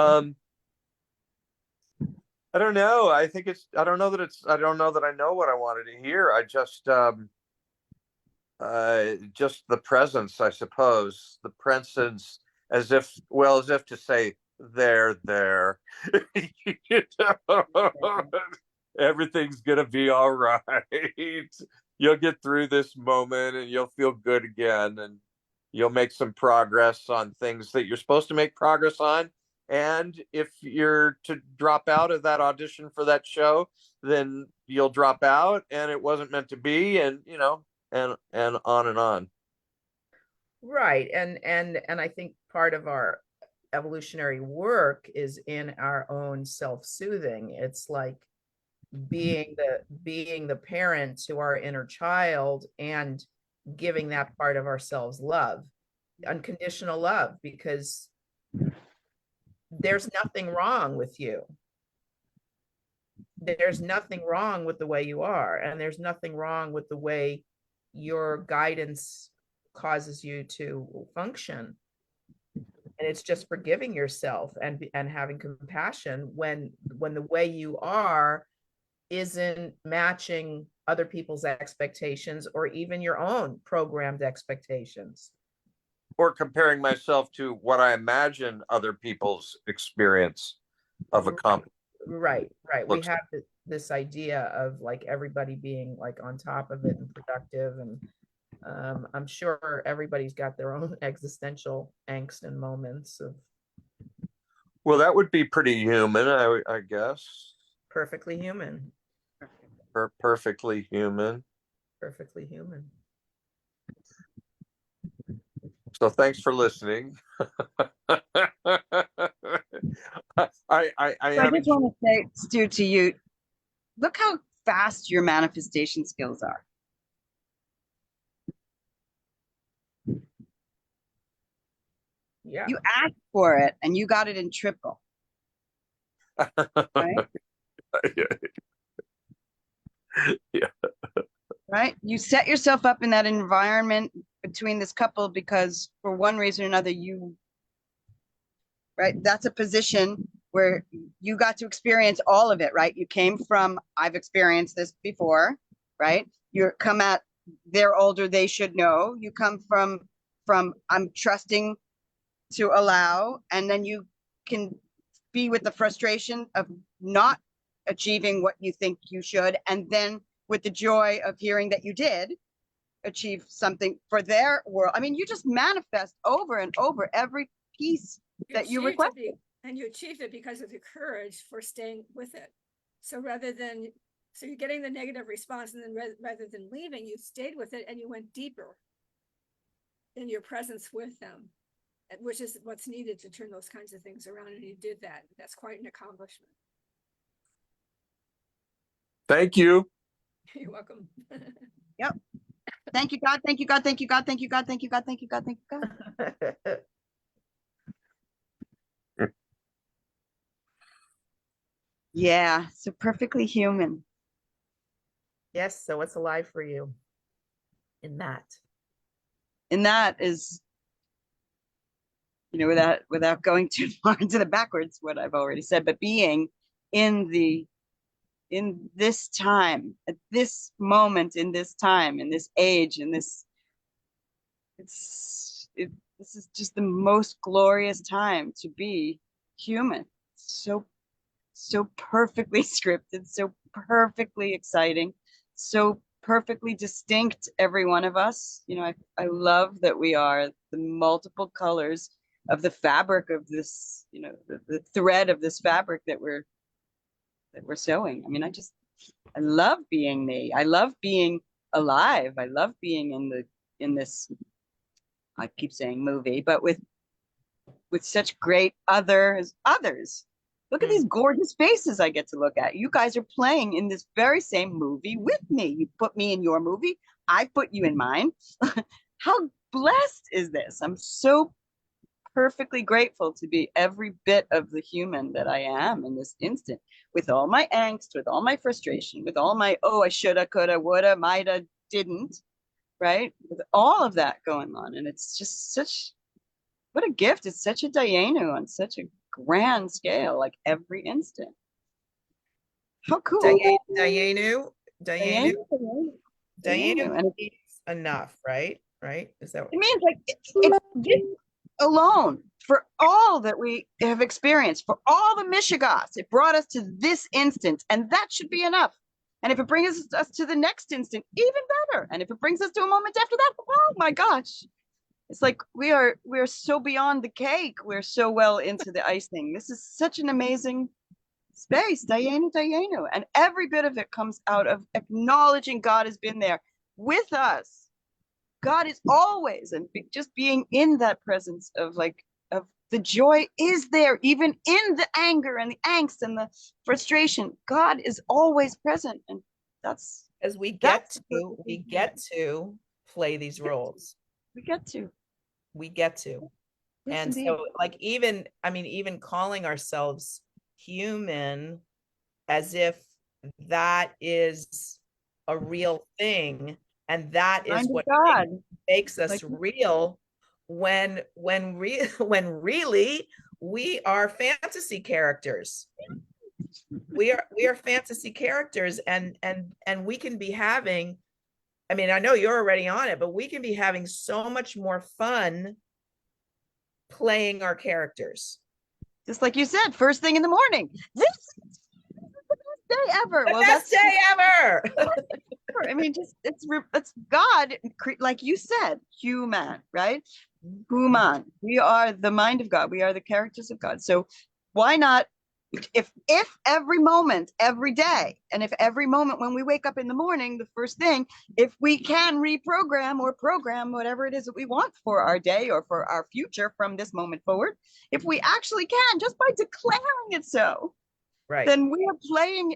I don't know. I don't know that I know what I wanted to hear. I just the presence, I suppose. The presence, as if to say, there. You know? Everything's gonna be all right. You'll get through this moment and you'll feel good again, and you'll make some progress on things that you're supposed to make progress on. And if you're to drop out of that audition for that show, then you'll drop out and it wasn't meant to be, and and on and on. Right. And I think part of our evolutionary work is in our own self-soothing. It's like being the parent to our inner child and giving that part of ourselves love, unconditional love, because there's nothing wrong with you. There's nothing wrong with the way you are, and there's nothing wrong with the way your guidance causes you to function. And it's just forgiving yourself and having compassion when the way you are isn't matching other people's expectations or even your own programmed expectations. Or comparing myself to what I imagine other people's experience of a comp. Right. We have this idea of like everybody being like on top of it and productive, and I'm sure everybody's got their own existential angst and moments of Well, that would be pretty human, I guess. perfectly human. Perfectly human. Perfectly human. So thanks for listening. I just want to say, Stu, to you, look how fast your manifestation skills are. Yeah. You asked for it and you got it in triple. Right? Yeah. Right? You set yourself up in that environment between this couple because for one reason or another, right? That's a position where you got to experience all of it, right? You came from, I've experienced this before, right? You come at, they're older, they should know. You come from I'm trusting to allow, and then you can be with the frustration of not achieving what you think you should, and then with the joy of hearing that you did achieve something for their world. I mean, you just manifest over and over every piece that you requested. And you achieved it because of your courage for staying with it. So you're getting the negative response, and then rather than leaving, you stayed with it and you went deeper in your presence with them, which is what's needed to turn those kinds of things around. And you did that. That's quite an accomplishment. Thank you. You're welcome. Yep. Thank you, God. Thank you, God. Thank you, God. Thank you, God. Thank you, God. Thank you, God. Thank you, God. Yeah, so perfectly human. Yes. So what's alive for you in that? And that is, without going too far into the backwards, what I've already said, but being in the in this time, at this moment, in this time, in this age, in this this is just the most glorious time to be human. So perfectly scripted, so perfectly exciting, so perfectly distinct, every one of us. I love that we are the multiple colors of the fabric of this, the thread of this fabric that we're sewing. I mean, I love being me. I love being alive. I love being in this, I keep saying movie, but with such great others. Look at these gorgeous faces I get to look at. You guys are playing in this very same movie with me. You put me in your movie. I put you in mine. How blessed is this? I'm so perfectly grateful to be every bit of the human that I am in this instant, with all my angst, with all my frustration, with all my, oh, I shoulda, coulda, woulda, mighta, didn't, right? With all of that going on. And it's just what a gift. It's such a Dayenu on such a grand scale, like every instant. How cool. Dayenu, Dayenu, Dayenu, Dayenu, Dayenu Dayenu. And means enough, right? Right? Is that it means like if this alone, for all that we have experienced, for all the Mishigas, it brought us to this instant, and that should be enough. And if it brings us to the next instant, even better. And if it brings us to a moment after that, oh my gosh. It's like we are so beyond the cake. We're so well into the icing. This is such an amazing space, Dayenu, Dayenu. And every bit of it comes out of acknowledging God has been there with us. God is always, and just being in that presence of the joy is there, even in the anger and the angst and the frustration. God is always present, and that's as we that's get to play these roles. we get to. We get to. Yes, And indeed. so like even I mean even calling ourselves human as if that is a real thing and that is Mind of what God. makes us Like, real when really we are fantasy characters. We are fantasy characters and we can be having, I mean, I know you're already on it, but we can be having so much more fun playing our characters. just like you said, first thing in the morning. This is the best day ever. The Well, best that's day ever. I mean, just it's God, like you said, human, right? Human. We are the mind of God. We are the characters of God. So why not? If every moment, every day, and if every moment when we wake up in the morning, the first thing, if we can reprogram or program whatever it is that we want for our day or for our future from this moment forward, if we actually can, just by declaring it so, Right. then we are playing,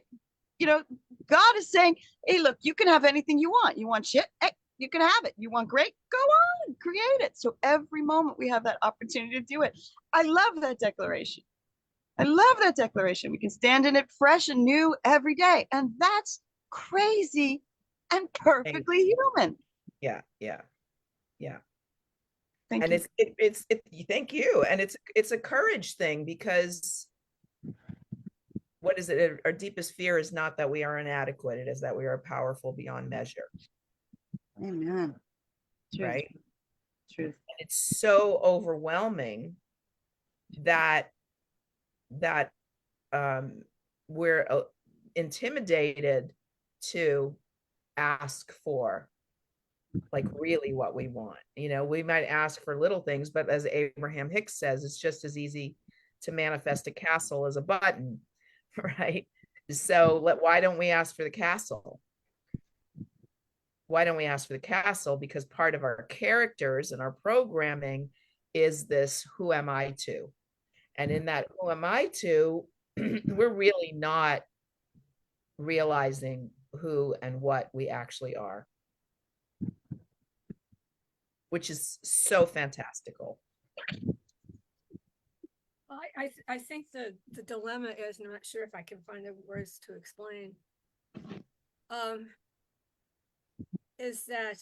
you know, God is saying, hey, look, you can have anything you want. You want shit? Hey, you can have it. You want great? Go on, create it. So every moment we have that opportunity to do it. I love that declaration. I love that declaration. We can stand in it fresh and new every day. And that's crazy and perfectly human. Yeah, yeah, yeah. Thank And you. thank you. And it's a courage thing because what is it? Our deepest fear is not that we are inadequate. It is that we are powerful beyond measure. Amen. Truth. Right. Truth. And it's so overwhelming that that we're intimidated to ask for like really what we want. We might ask for little things, but as Abraham Hicks says, it's just as easy to manifest a castle as a button, right? So why don't we ask for the castle? Why don't we ask for the castle? Because part of our characters and our programming is this, who am I to? And in that, who am I to, we're really not realizing who and what we actually are, which is so fantastical. I think the dilemma is, and I'm not sure if I can find the words to explain, is that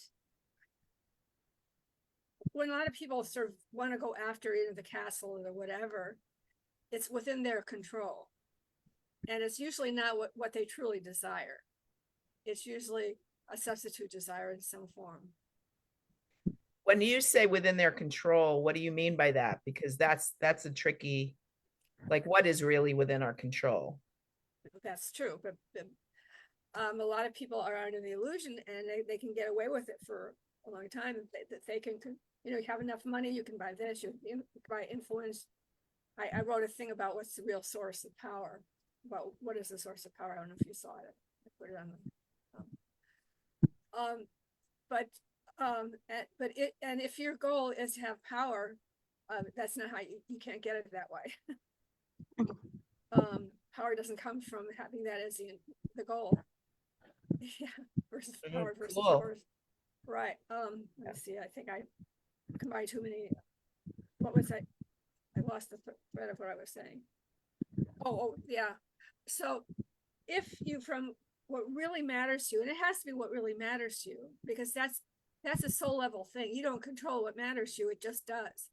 when a lot of people sort of want to go after either the castle or whatever, it's within their control. And it's usually not what they truly desire. It's usually a substitute desire in some form. When you say within their control, what do you mean by that? Because that's a tricky, like, what is really within our control? That's true, but a lot of people are under the illusion, and they can get away with it for a long time. That they can, you have enough money, you can buy this, you can buy influence. I wrote a thing about what's the real source of power. About what is the source of power. I don't know if you saw it. I put it on the. And if your goal is to have power, that's not how you can't get it that way. Power doesn't come from having that as the goal. Yeah, versus power versus Cool. force. Right. Let me see. I think I combined too many. What was I lost the thread of what I was saying. Oh yeah. So if you, from what really matters to you, and it has to be what really matters to you, because that's a soul level thing. You don't control what matters to you, it just does.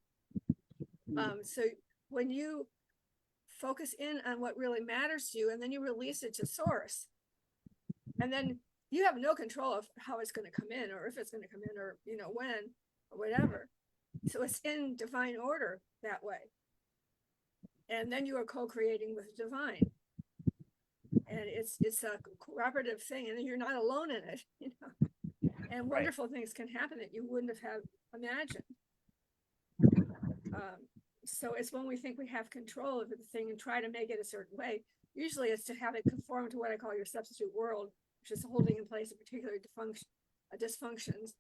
So when you focus in on what really matters to you, and then you release it to source, and then you have no control of how it's going to come in, or if it's going to come in, or when, or whatever. So it's in divine order that way. And then you are co-creating with divine. And it's a cooperative thing, and you're not alone in it, and wonderful things can happen that you wouldn't have imagined. So it's when we think we have control of the thing and try to make it a certain way. Usually it's to have it conform to what I call your substitute world, which is holding in place a particular dysfunctions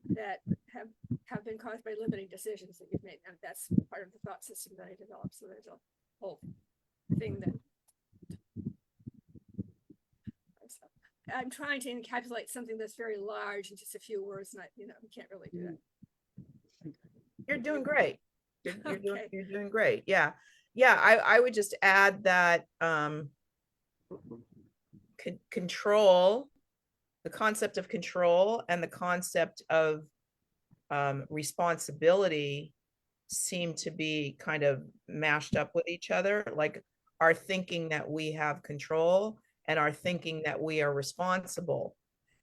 that have been caused by limiting decisions that you've made. And that's part of the thought system that I developed. So there's a whole thing that I'm trying to encapsulate something that's very large in just a few words, and you can't really do that. You're doing great. You're Okay. doing great. Yeah. I would just add that control, the concept of control and the concept of responsibility seem to be kind of mashed up with each other. Like our thinking that we have control and our thinking that we are responsible,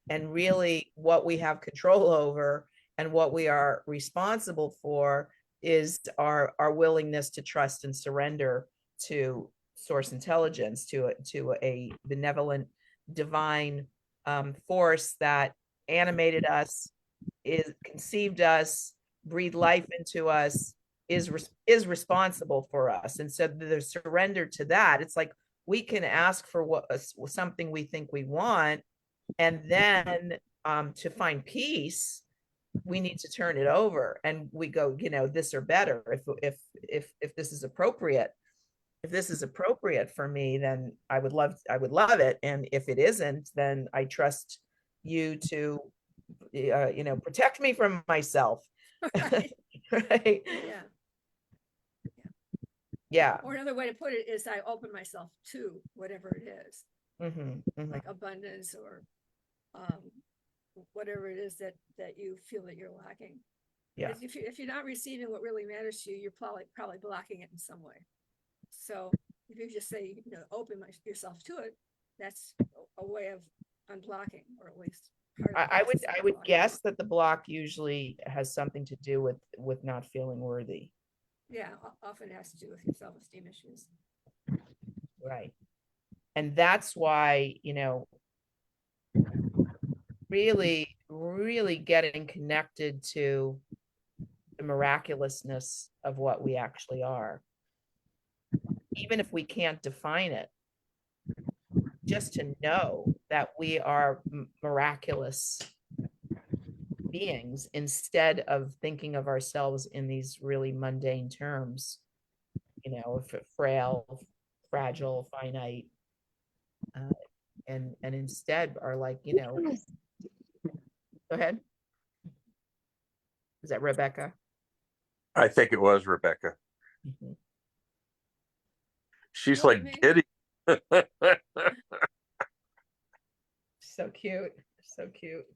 and really what we have control over and what we are responsible for is our willingness to trust and surrender to source intelligence, to a benevolent divine force that animated us, conceived us, breathed life into us, is responsible for us. And so the surrender to that, it's like we can ask for something we think we want, and then to find peace, we need to turn it over, and we go, this or better. If this is appropriate, if this is appropriate for me, then I would love it. And if it isn't, then I trust you to, protect me from myself. Right. Right. Yeah. Yeah. Or another way to put it is I open myself to whatever it is, like abundance or whatever it is that you feel that you're lacking. Yeah. If you're not receiving what really matters to you, you're probably blocking it in some way. So if you just say, open yourself to it, that's a way of unblocking, or at least I would guess that the block usually has something to do with not feeling worthy. Yeah, often has to do with your self-esteem issues. Right. And that's why, really, really getting connected to the miraculousness of what we actually are, even if we can't define it, just to know that we are miraculous beings, instead of thinking of ourselves in these really mundane terms, frail, fragile, finite, and instead are like, go ahead. Is that Rebecca? I think it was Rebecca. She's Look at like me. giddy. So cute. So cute.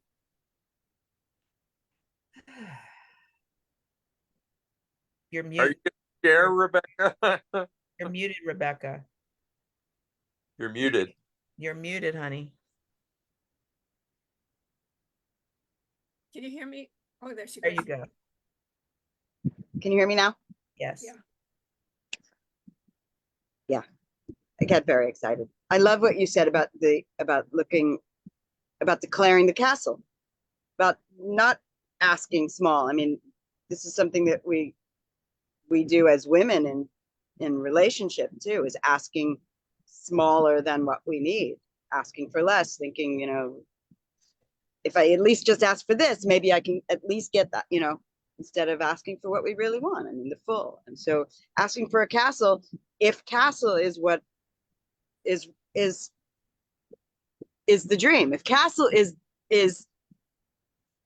You're Are you mute. gonna share, Rebecca? You're muted, Rebecca. You're muted. You're muted, honey. Can you hear me? Oh, there she There goes. you go. Can you hear me now? Yes. Yeah. Yeah. I get very excited. I love what you said about declaring the castle, about not asking small. I mean, this is something that we do as women in relationship too, is asking smaller than what we need, asking for less, thinking, if I at least just ask for this, maybe I can at least get that, instead of asking for what we really want. I mean, the full. And so asking for a castle, if castle is what is the dream, if castle is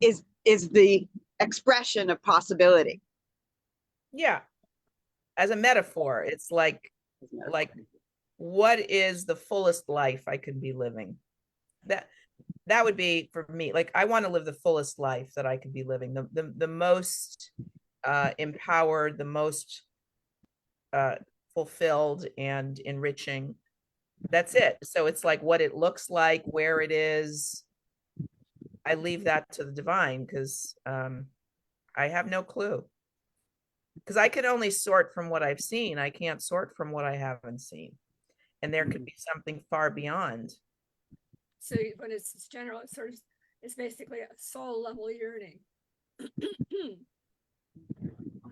the expression of possibility. Yeah. As a metaphor, it's like what is the fullest life I could be living? That would be for me. Like I want to live the fullest life that I could be living, the most empowered, the most fulfilled and enriching. That's it. So it's like what it looks like, where it is. I leave that to the divine because I have no clue. Because I can only sort from what I've seen. I can't sort from what I haven't seen. And there could be something far beyond. So when it's general, it's basically a soul level yearning.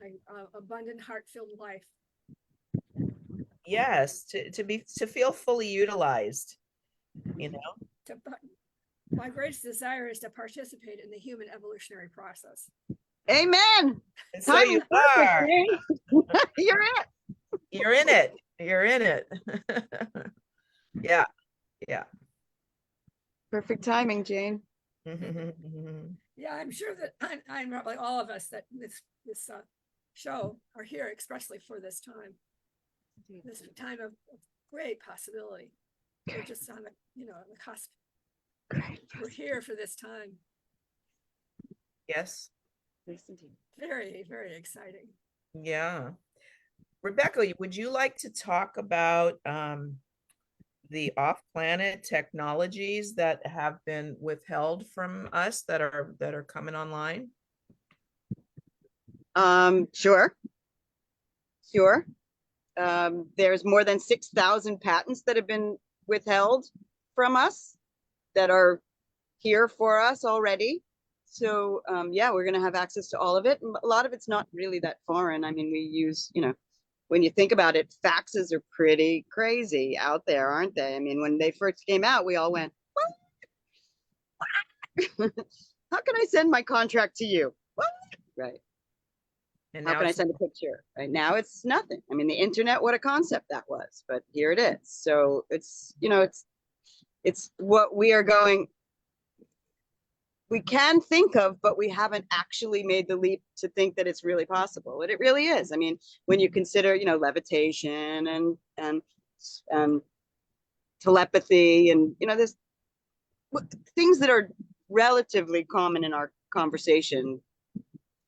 Like abundant heart-filled life. Yes, to feel fully utilized, My greatest desire is to participate in the human evolutionary process. Amen. And so you are. You're it. You're in it. You're in it. Yeah. Yeah. Perfect timing, Jane. Yeah, I'm sure that I'm like all of us that this show are here expressly for this time of great possibility. We're just on the cusp. We're here for this time. Yes. Very, very exciting. Yeah. Rebecca, would you like to talk about the off-planet technologies that have been withheld from us that are coming online? Sure. There's more than 6,000 patents that have been withheld from us that are here for us already. So yeah, we're going to have access to all of it. And a lot of it's not really that foreign. I mean, we use, when you think about it, faxes are pretty crazy out there, aren't they? I mean, when they first came out, we all went, what? How can I send my contract to you? What? Right. And How now can I send a picture? Right now it's nothing. I mean, the internet, what a concept that was, but here it is. So it's, it's what we can think of, but we haven't actually made the leap to think that it's really possible. But it really is. I mean, when you consider, levitation and telepathy and, there's things that are relatively common in our conversation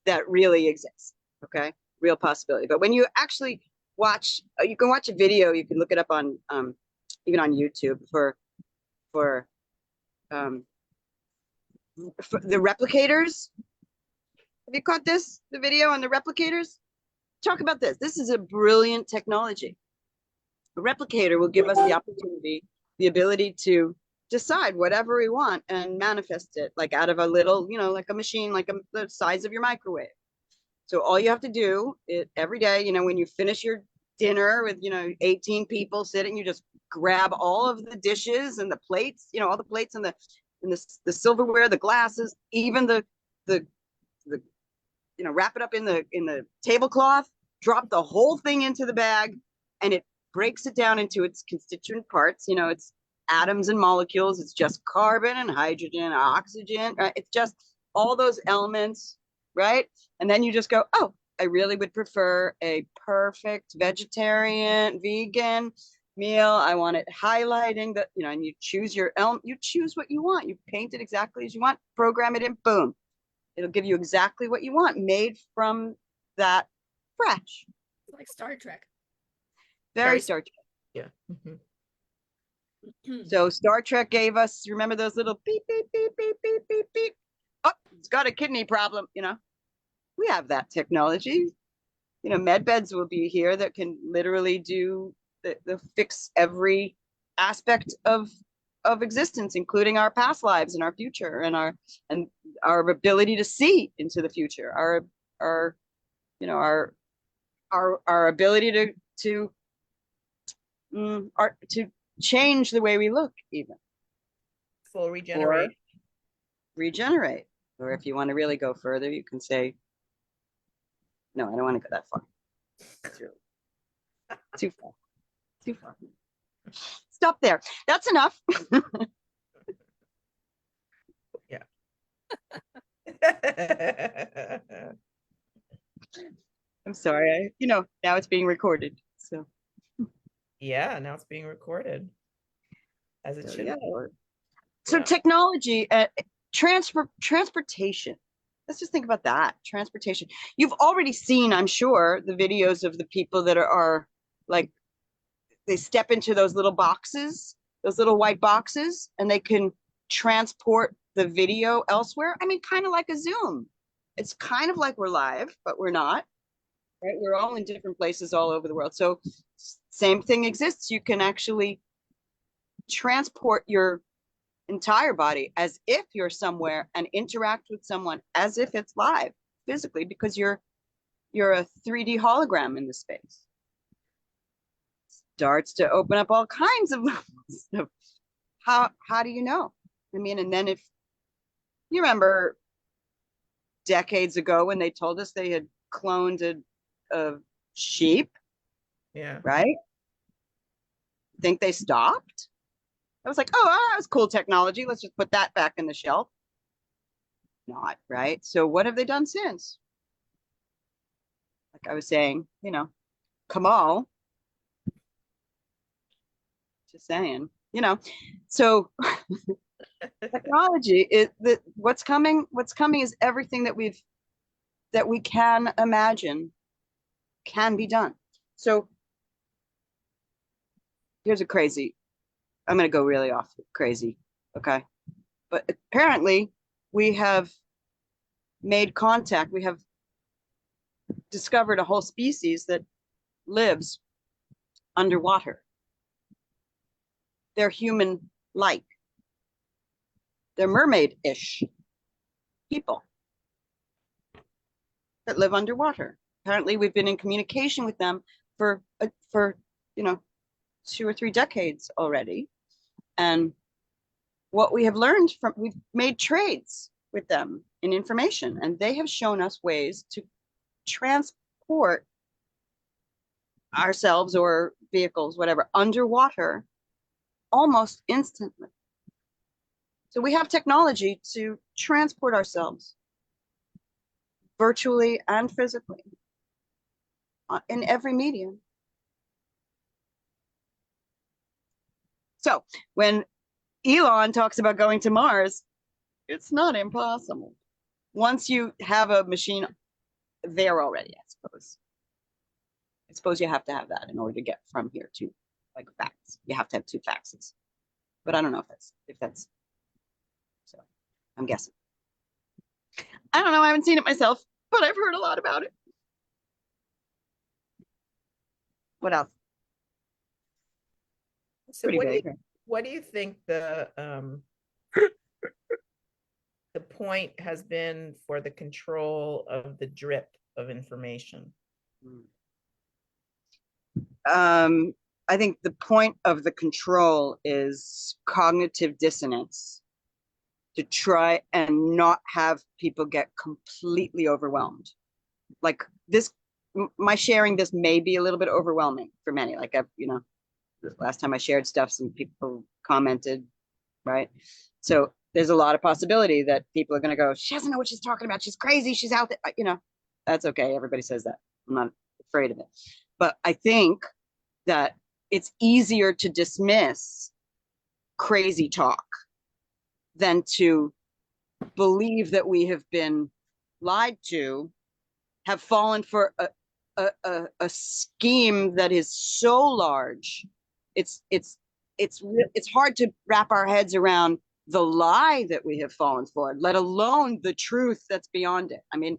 that really exist. Okay. Real possibility. But when you actually watch, you can watch a video, you can look it up on, even on YouTube for the replicators. Have you caught this? The video on the replicators? Talk about this. This is a brilliant technology. A replicator will give us the opportunity, the ability to decide whatever we want and manifest it, like out of a little, like a machine, like the size of your microwave. So all you have to do every day, when you finish your dinner with, 18 people sitting, you just grab all of the dishes and the plates, all the plates and the silverware, the glasses, even the wrap it up in the tablecloth, drop the whole thing into the bag, and it breaks it down into its constituent parts. It's atoms and molecules. It's just carbon and hydrogen, oxygen, right? It's just all those elements, right? And then you just go, oh, I really would prefer a perfect vegetarian, vegan, meal. I want it highlighting that, and you choose your you choose what you want. You paint it exactly as you want, program it in, boom. It'll give you exactly what you want, made from that fresh. Like Star Trek. Very Star Trek. Yeah. Mhm. So Star Trek gave us, remember those little beep, beep, beep, beep, beep, beep, beep. Oh, it's got a kidney problem, We have that technology. Med beds will be here that can literally do the fix every aspect of existence, including our past lives and our future and our ability to see into the future, our our ability to change the way we look, even, Full or regeneration. regenerate. Or if you want to really go further, you can say, no, I don't want to go that far. It's really too far. Too far. Stop there. That's enough. Yeah. I'm sorry. Now it's being recorded. So Yeah, now it's being recorded as it should yeah. be. So Yeah. technology, transportation. Let's just think about that. Transportation. You've already seen, I'm sure, the videos of the people that are like, they step into those little boxes, those little white boxes, and they can transport the video elsewhere. I mean, kind of like a Zoom. It's kind of like we're live, but we're not. Right? We're all in different places all over the world. So same thing exists. You can actually transport your entire body as if you're somewhere and interact with someone as if it's live physically, because you're a 3D hologram in the space. Starts to open up all kinds of levels of how do you know? I mean, and then if you remember decades ago when they told us they had cloned a sheep, Yeah. right? Think they stopped? I was like, oh, that was cool technology. Let's just put that back in the shelf. Not, right? So what have they done since? Like I was saying, Kamal, just saying, so technology is that what's coming is everything that we can imagine can be done. So here's I'm going to go really off crazy. Okay. But apparently we have made contact. We have discovered a whole species that lives underwater. They're human-like. They're mermaid-ish people that live underwater. Apparently, we've been in communication with them for 2 or 3 decades already. And what we have learned we've made trades with them in information, and they have shown us ways to transport ourselves or vehicles, whatever, underwater almost instantly. So we have technology to transport ourselves virtually and physically in every medium. So when Elon talks about going to Mars, it's not impossible. Once you have a machine there already, I suppose. I suppose you have to have that in order to get from here to like facts. You have to have 2 faxes. But I don't know if that's so. I'm guessing. I don't know. I haven't seen it myself, but I've heard a lot about it. What else? So Pretty vague. what do you think the point has been for the control of the drip of information? I think the point of the control is cognitive dissonance, to try and not have people get completely overwhelmed. Like this, my sharing this may be a little bit overwhelming for many. Like last time I shared stuff, some people commented, right? So there's a lot of possibility that people are going to go, she doesn't know what she's talking about. She's crazy. She's out there. That's okay. Everybody says that. I'm not afraid of it. But I think that it's easier to dismiss crazy talk than to believe that we have been lied to, have fallen for a scheme that is so large. It's hard to wrap our heads around the lie that we have fallen for, let alone the truth that's beyond it. I mean,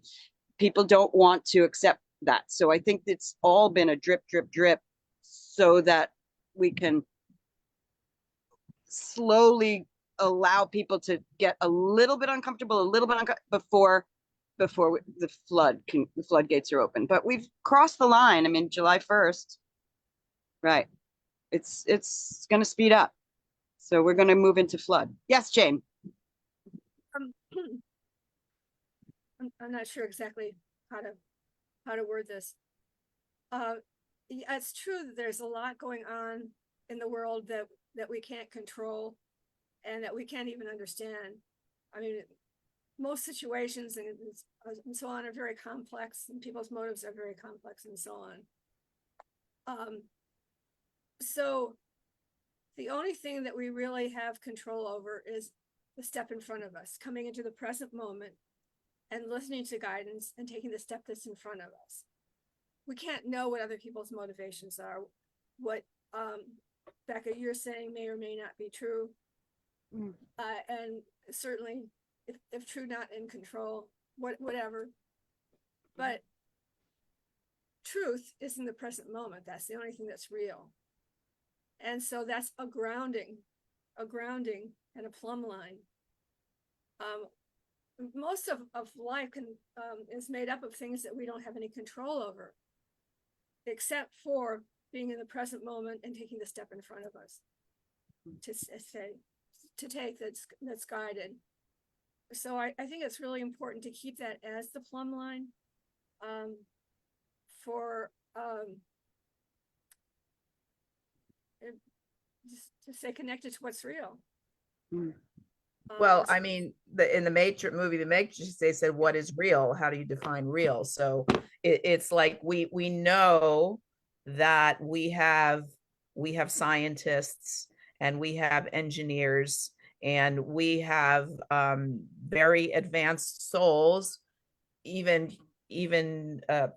people don't want to accept that. So I think it's all been a drip, drip, drip, so that we can slowly allow people to get a little bit uncomfortable, a little bit before the floodgates are open. But we've crossed the line. I mean, July 1st, right? It's going to speed up. So we're going to move into flood. Yes, Jane. Um, I'm not sure exactly how to word this. It's true that there's a lot going on in the world that we can't control and that we can't even understand. I mean, most situations and so on are very complex, and people's motives are very complex and so on. So the only thing that we really have control over is the step in front of us, coming into the present moment and listening to guidance and taking the step that's in front of us. We can't know what other people's motivations are. What Becca, you're saying may or may not be true. And certainly if true, not in control, whatever. But truth is in the present moment. That's the only thing that's real. And so that's a grounding and a plumb line. Most of life is made up of things that we don't have any control over, except for being in the present moment and taking the step in front of us to take that's guided. So I think it's really important to keep that as the plumb line for just to stay connected to what's real. Well, I mean, in the Matrix movie, The Matrix, they said, "What is real? How do you define real?" So it's like we know that we have scientists and we have engineers and we have very advanced souls, even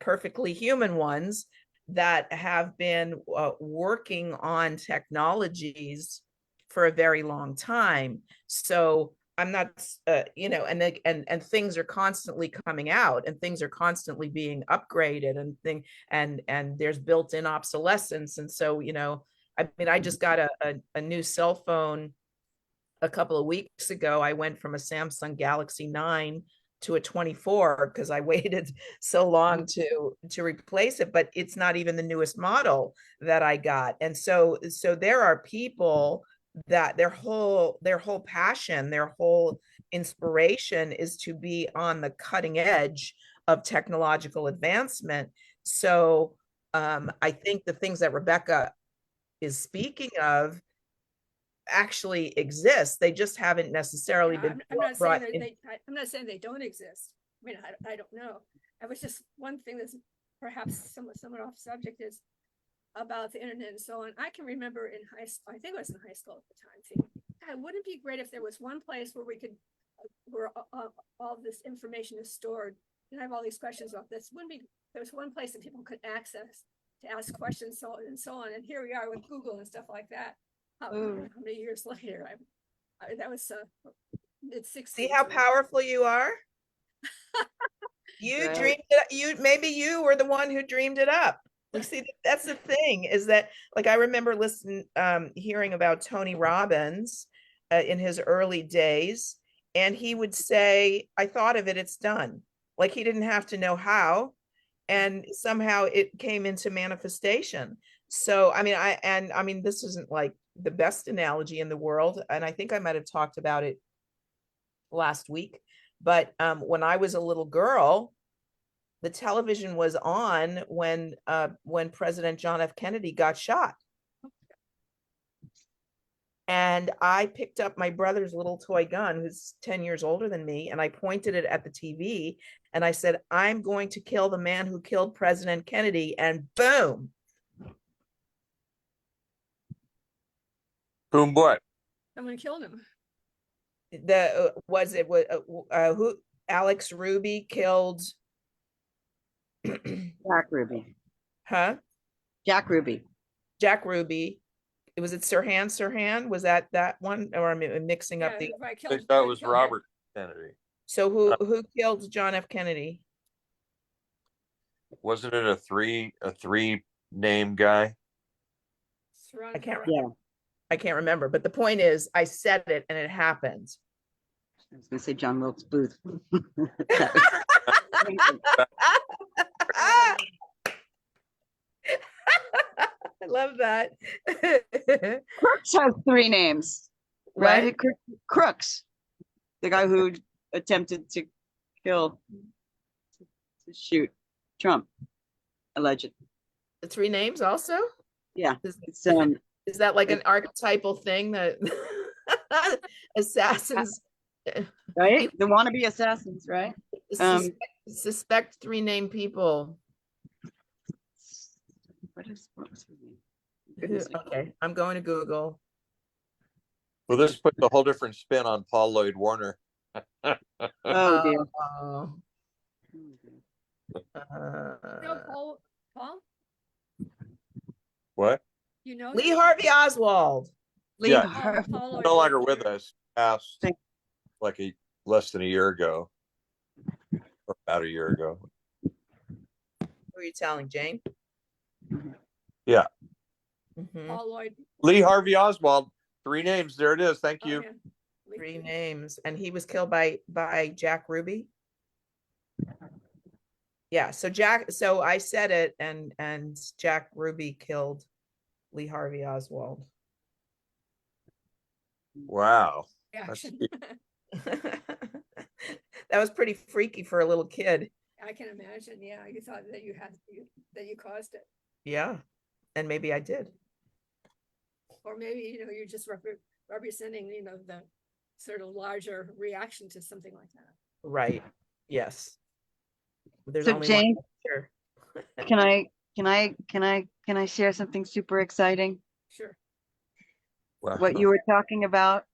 perfectly human ones that have been working on technologies for a very long time. So I'm not, and things are constantly coming out, and things are constantly being upgraded, and there's built-in obsolescence. And so, I mean, I just got a new cell phone a couple of weeks ago. I went from a Samsung Galaxy 9 to a 24 because I waited so long to replace it, but it's not even the newest model that I got. And so there are people that their whole passion, their whole inspiration is to be on the cutting edge of technological advancement. So I think the things that Rebecca is speaking of actually exist. They just haven't necessarily been I'm not brought saying in. I'm not saying they don't exist. I mean, I don't know. It was just one thing that's perhaps somewhat off subject is about the internet and so on. I can remember in high school, I think I was in high school at the time, thinking, God, wouldn't it be great if there was one place where we could, where all this information is stored, and I have all these questions about this. Wouldn't be, there was one place that people could access to ask questions, and so on. And here we are with Google and stuff like that. How many years later? That was mid-60s. See how powerful you are? You Right. dreamed it. Maybe you were the one who dreamed it up. You see, that's the thing, is that, like, I remember hearing about Tony Robbins in his early days, and he would say, "I thought of it, it's done." Like, he didn't have to know how, and somehow it came into manifestation. So I mean, this isn't like the best analogy in the world, and I think I might have talked about it last week, but when I was a little girl, the television was on when President John F. Kennedy got shot. And I picked up my brother's little toy gun, who's 10 years older than me, and I pointed it at the TV, and I said, "I'm going to kill the man who killed President Kennedy," and boom. Whom what? Someone killed him. Was it who Alex Ruby killed? Jack Ruby. Huh? Jack Ruby. Jack Ruby. Was it Sirhan? Was that one? Or am I mixing up Yeah, the? right, I killed, think that right, was killed him. Robert Kennedy. So who killed John F. Kennedy? Wasn't it a three name guy? I can't Yeah. I can't remember. But the point is, I said it and it happened. I was going to say John Wilkes Booth. I love that. Crooks has 3 names, right? Crooks, the guy who attempted to kill, to shoot Trump, allegedly. The 3 names also? Yeah, Is, it's is that like an archetypal thing that assassins right. The wannabe assassins, right? suspect 3 named people? What was her name? Goodness. Okay, I'm going to Google. Well, this puts a whole different spin on Paul Lloyd Warner. Oh dear. Paul? What? You know Lee him? Harvey Oswald. Lee Yeah. Paul No longer Lloyd with us. Passed like less than a year ago, or about a year ago. Who are you telling, Jane? Yeah. Paul Lloyd. Lee Harvey Oswald. 3 names. There it is. Thank you. Oh, yeah. 3 names, and he was killed by Jack Ruby. Yeah, so I said it, and Jack Ruby killed Lee Harvey Oswald. Wow. Reaction. That was pretty freaky for a little kid. I can imagine. Yeah, you thought that that you caused it, Yeah, and maybe I did. or maybe you're just representing the sort of larger reaction to something like that. Right. Yes. There's So only Jane, one picture. can I share something super exciting? Sure. Wow. What you were talking about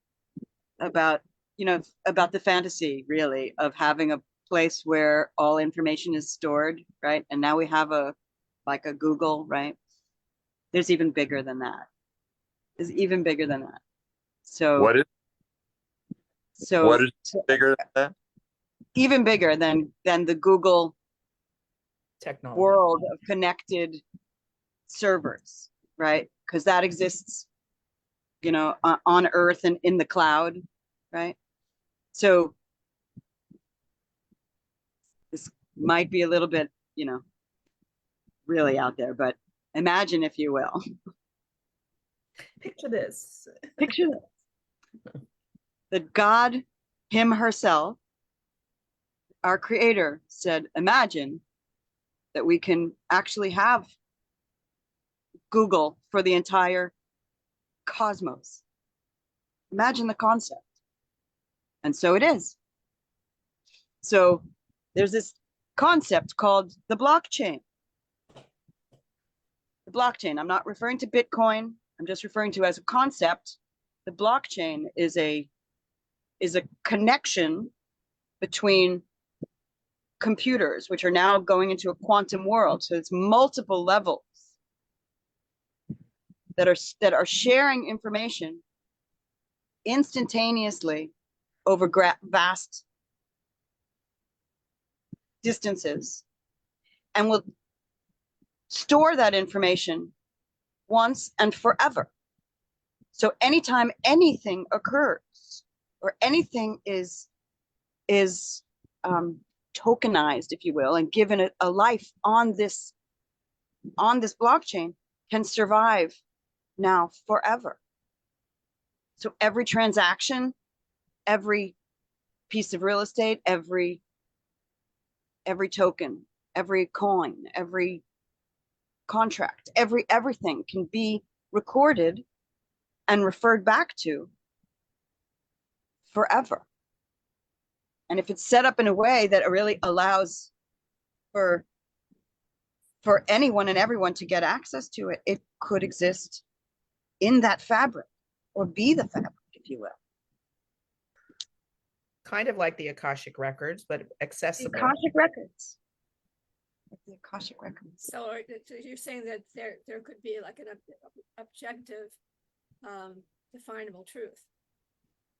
about the fantasy, really, of having a place where all information is stored, right? And now we have a Google, right? There's even bigger than that. There's even bigger than that. So what is bigger than that? Even bigger than the Google Technology. world of connected servers, right? Because that exists, on Earth and in the cloud, right? So this might be a little bit, really out there, but imagine, if you will. Picture this. Picture this. That God, Him herself, our creator, said, imagine that we can actually have Google for the entire cosmos. Imagine the concept. And so it is. So there's this concept called the blockchain. The blockchain, I'm not referring to Bitcoin. I'm just referring to, as a concept, the blockchain is a connection between computers, which are now going into a quantum world. So it's multiple levels that are sharing information instantaneously over vast distances, and will store that information once and forever. So anytime anything occurs, or anything is tokenized, if you will, and given it a life on this blockchain, can survive now forever. So every transaction, every piece of real estate, every token, every coin, every contract, everything can be recorded and referred back to forever. And if it's set up in a way that really allows for anyone and everyone to get access to it, it could exist in that fabric or be the fabric, if you will. Kind of like the Akashic records, but The accessible. Akashic records. The Akashic records. So you're saying that there could be like an objective, definable truth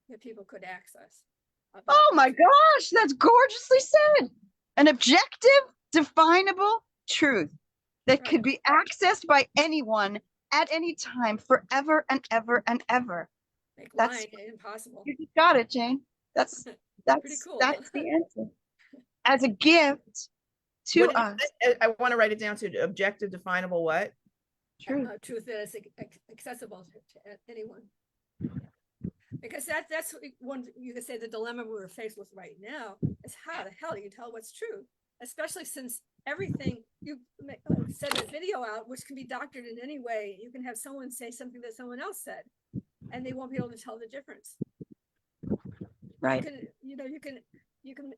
that people could access. Oh my gosh, that's gorgeously said. An objective, definable truth that could be accessed by anyone at any time, forever and ever and ever. Make That's lying impossible. You just got it, Jane. That's Pretty cool. That's the answer. As a gift to What- us. I want to write it down to objective, definable what? Truth. Truth that is accessible to anyone. Because that's one, you could say the dilemma we're faced with right now is how the hell do you tell what's true? Especially since everything you send a video out, which can be doctored in any way, you can have someone say something that someone else said, and they won't be able to tell the difference. Right. You can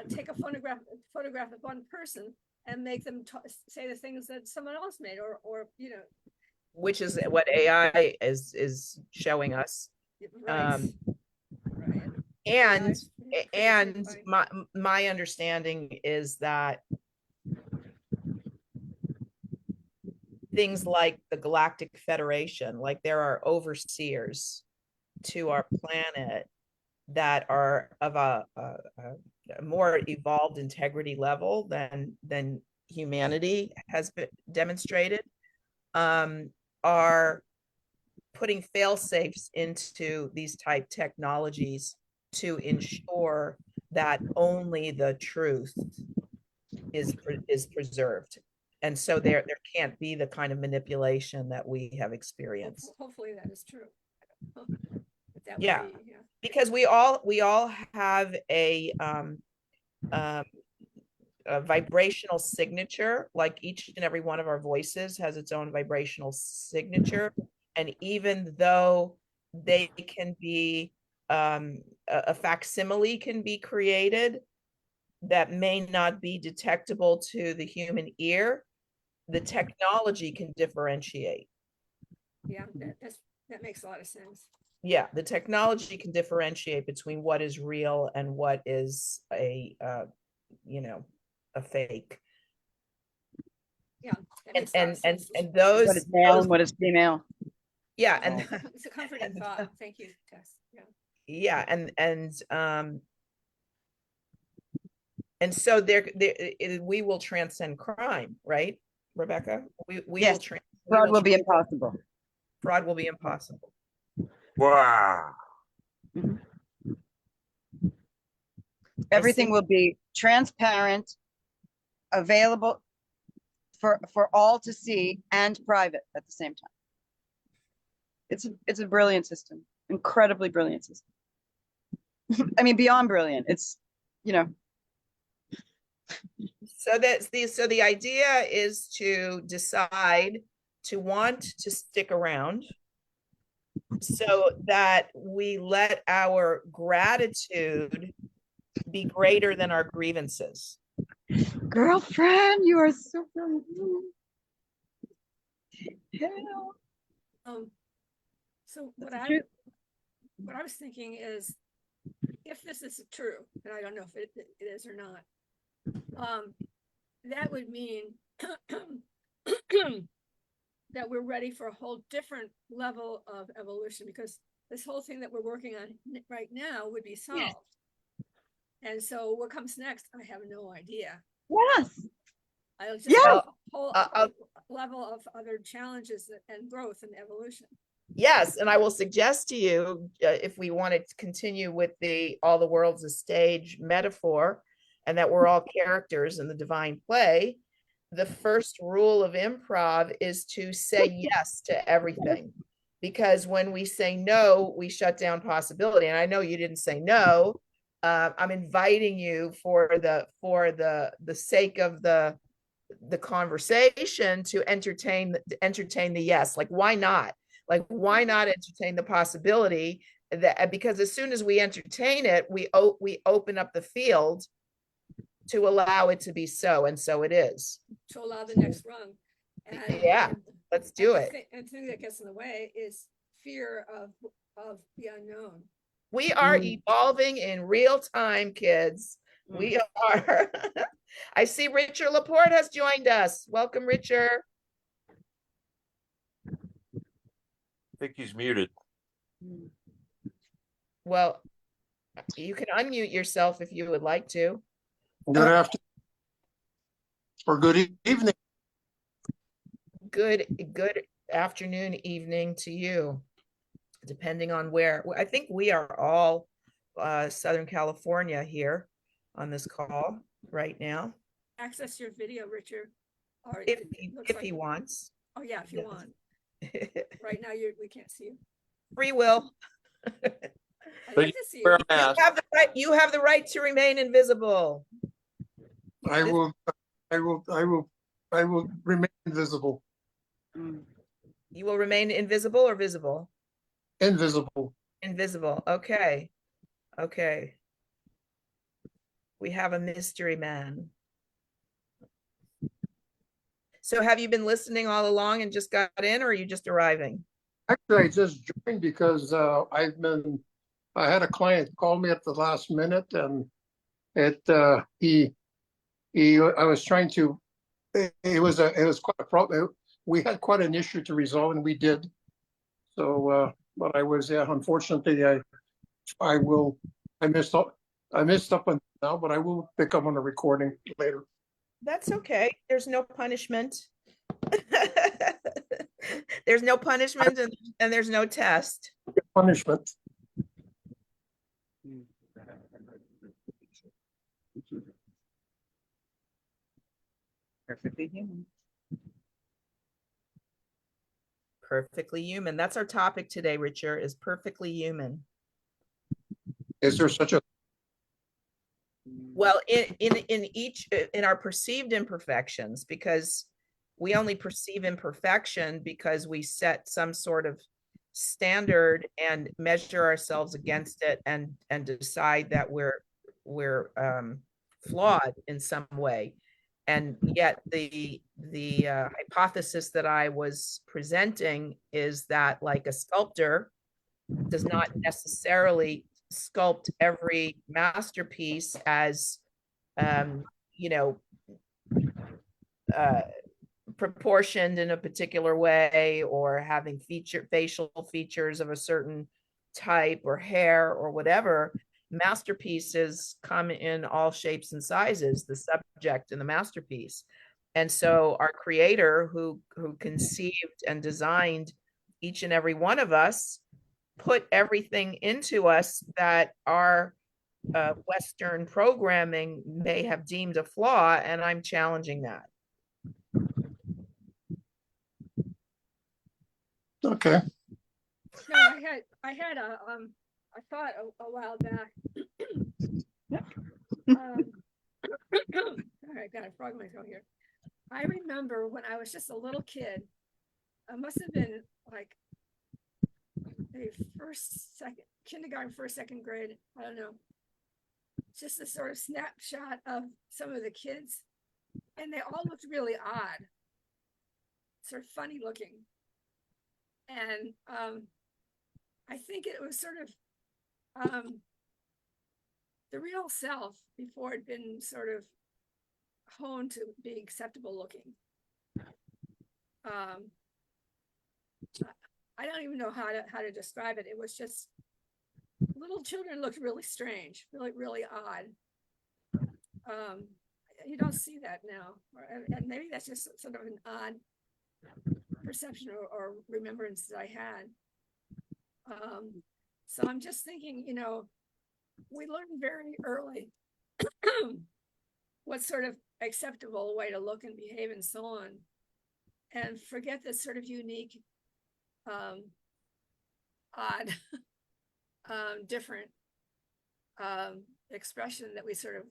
take a photograph of one person and make them say the things that someone else made, or Which is what AI is showing us. right. Right. And Yeah, and my understanding is that things like the Galactic Federation, like there are overseers to our planet that are of a more evolved integrity level than humanity has been demonstrated, are putting fail safes into these type technologies to ensure that only the truth is preserved. And so there can't be the kind of manipulation that we have experienced. Hopefully that is true. Yeah. Because we all have a vibrational signature, like each and every one of our voices has its own vibrational signature. And even though they can be, a facsimile can be created that may not be detectable to the human ear, the technology can differentiate. Yeah, that makes a lot of sense. Yeah, the technology can differentiate between what is real and what is a fake. Yeah, that makes a lot of sense. And those, What is male and what is female? yeah, and it's a comforting thought. Thank you, Tess. Yeah, and so we will transcend crime, right, Rebecca? We Yes. will transcend. Fraud will be impossible. Fraud will be impossible. Wow. Everything will be transparent, available for all to see, and private at the same time. It's a brilliant system, incredibly brilliant system. I mean, beyond brilliant. It's, So the idea is to decide to want to stick around so that we let our gratitude be greater than our grievances. girlfriend, you are so brilliant. Yeah. So what I was thinking is, if this is true, and I don't know if it is or not, that would mean that we're ready for a whole different level of evolution, because this whole thing that we're working on right now would be solved. Yes. And so what comes next, I have no idea. Yes. I'll just have a whole level of other challenges and growth and evolution. Yes, and I will suggest to you, if we want to continue with the all the world's a stage metaphor, and that we're all characters in the divine play, the first rule of improv is to say yes to everything. Because when we say no, we shut down possibility. And I know you didn't say no. I'm inviting you for the sake of the conversation to entertain the yes. Like, why not? Like, why not entertain the possibility that, because as soon as we entertain it, we open up the field to allow it to be so, and so it is. To allow the next rung. Let's do it. And the thing that gets in the way is fear of the unknown. We are Mm. evolving in real time, kids. We are. I see Richard Laporte has joined us. Welcome, Richard. I think he's muted. Well, you can unmute yourself if you would like to. Good afternoon or good evening. Good afternoon, evening to you, depending on where. I think we are all Southern California here on this call right now. Access your video, Richard. Or If it he, looks if like- he wants. Oh, yeah, if you yes. want. Right now, we can't see you. Free will. I'd But like you to see wear you. a mask. You have the right to remain invisible. I will remain invisible. Mm. You will remain invisible or visible? Invisible. Invisible. Okay. Okay. We have a mystery man. So have you been listening all along and just got in, or are you just arriving? Actually, I just joined because I had a client call me at the last minute, and I was trying to. It was quite a problem. We had quite an issue to resolve, and we did. So, but I was unfortunately I missed up on now, but I will pick up on the recording later. That's okay. There's no punishment. There's no punishment and there's no test. Punishment. Perfectly human. Perfectly human. That's our topic today, Richard, is perfectly human. Is there such a Well, in our perceived imperfections, because we only perceive imperfection because we set some sort of standard and measure ourselves against it and decide that we're flawed in some way. And yet the hypothesis that I was presenting is that, like a sculptor does not necessarily sculpt every masterpiece as you know proportioned in a particular way, or having facial features of a certain type or hair or whatever. Masterpieces come in all shapes and sizes, the subject in the masterpiece. And so our creator who conceived and designed each and every one of us put everything into us that our Western programming may have deemed a flaw, and I'm challenging that. okay? No, I had a thought a while back. All right, got a frog in my throat here. I remember when I was just a little kid, I must have been like maybe kindergarten, first, second grade. I don't know. Just a sort of snapshot of some of the kids, and they all looked really odd, sort of funny looking. And I think it was sort of the real self before it'd been sort of honed to be acceptable looking. I don't even know how to describe it. It was just little children looked really strange, really odd. You don't see that now, and maybe that's just sort of an odd perception or remembrance that I had. So I'm just thinking, we learned very early what sort of acceptable way to look and behave and so on, and forget this sort of unique, odd, different expression that we sort of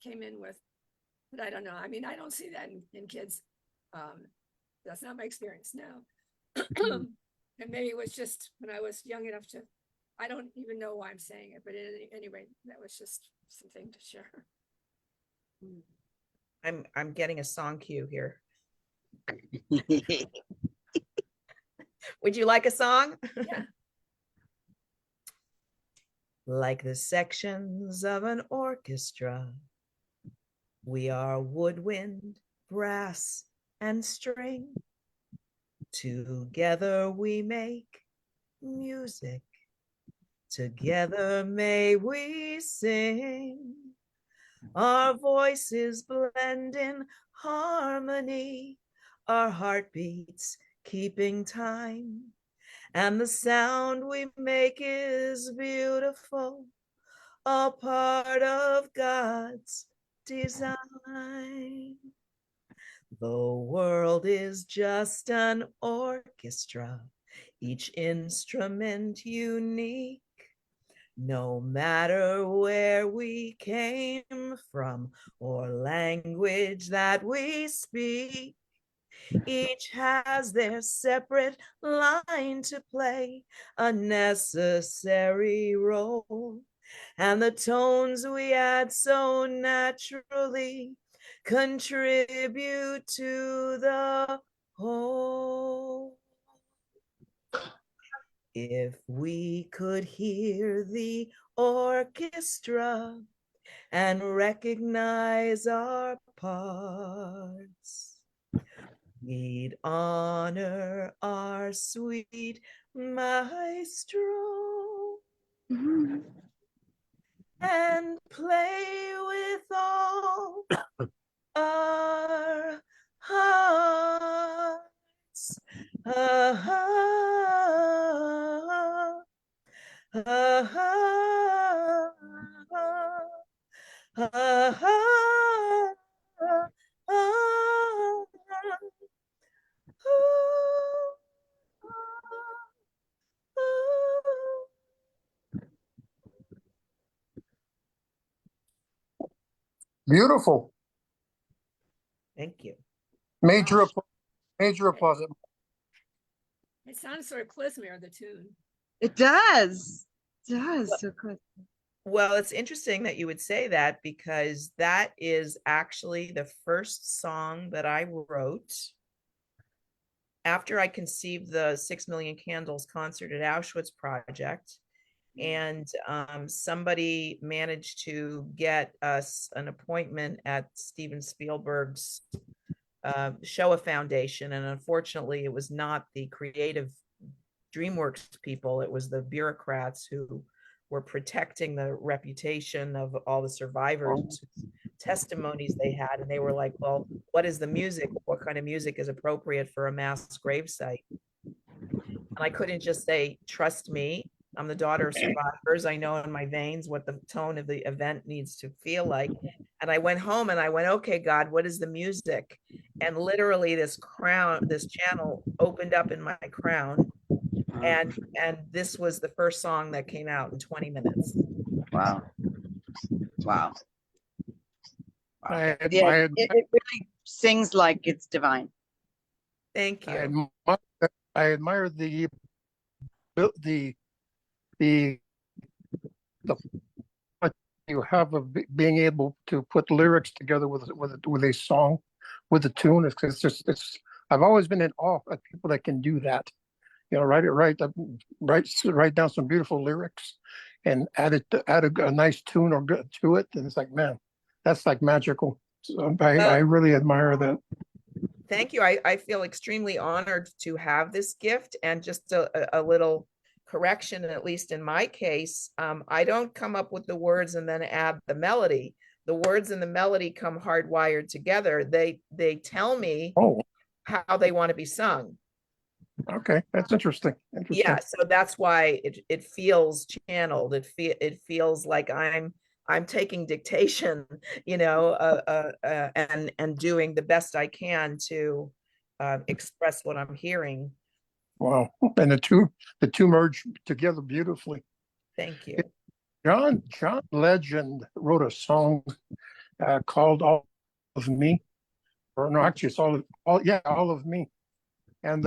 came in with. But I don't know. I mean, I don't see that in kids. That's not my experience now. And maybe it was just when I was young enough to, I don't even know why I'm saying it, but anyway, that was just something to share. I'm getting a song cue here. Would you like a song? Yeah. Like the sections of an orchestra, we are woodwind, brass, and string. Together we make music. Together may we sing. Our voices blend in harmony. Our heartbeats keeping time. And the sound we make is beautiful, a part of God's design. The world is just an orchestra, each instrument unique. No matter where we came from or language that we speak, each has their separate line to play, a necessary role. And the tones we add so naturally contribute to the whole. If we could hear the orchestra and recognize our parts, we'd honor our sweet maestro and play with all our hearts. Beautiful. Thank you. Major, major applause. It sounds sort of klezmer, the tune. It does. It does. So good. Well, it's interesting that you would say that because that is actually the first song that I wrote after I conceived the 6 Million Candles concert at Auschwitz project. And somebody managed to get us an appointment at Steven Spielberg's Shoah Foundation. And unfortunately, it was not the creative DreamWorks people, it was the bureaucrats who were protecting the reputation of all the survivors, testimonies they had. And they were like, well, what is the music? What kind of music is appropriate for a mass gravesite? And I couldn't just say, trust me, I'm the daughter of survivors. I know in my veins what the tone of the event needs to feel like. And I went home and I went, okay, God, what is the music? And literally this channel opened up in my crown. And this was the first song that came out in 20 minutes. Wow. Wow. I Yeah, it really sings like it's divine. Thank you. I admire the you have of being able to put lyrics together with a song, with a tune. It's I've always been in awe of people that can do that. You know, write down some beautiful lyrics and add a nice tune or good to it, and it's like, man, that's like magical. So I really admire that. Thank you. I feel extremely honored to have this gift. And just a little correction, at least in my case, I don't come up with the words and then add the melody. The words and the melody come hardwired together. They tell me how they want to be sung. Okay, that's interesting. Yeah, so that's why it feels channeled. It feels like I'm taking dictation, you know, and doing the best I can to express what I'm hearing. Wow, and the two merge together beautifully. Thank you. John Legend wrote a song called "All of Me," or no, actually, it's all of me, and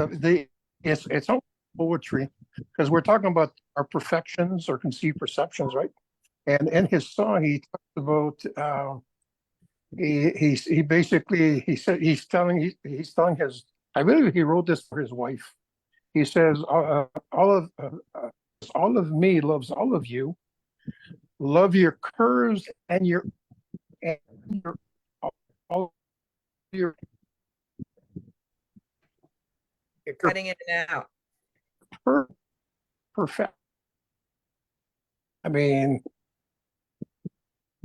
it's all poetry because we're talking about our perfections or conceived perceptions, right? And in his song, he talks about he basically he said he's telling his I believe he wrote this for his wife, He says, all of me loves all of you. Love your curves and your all your You're cutting in and out. per, perfect. I mean,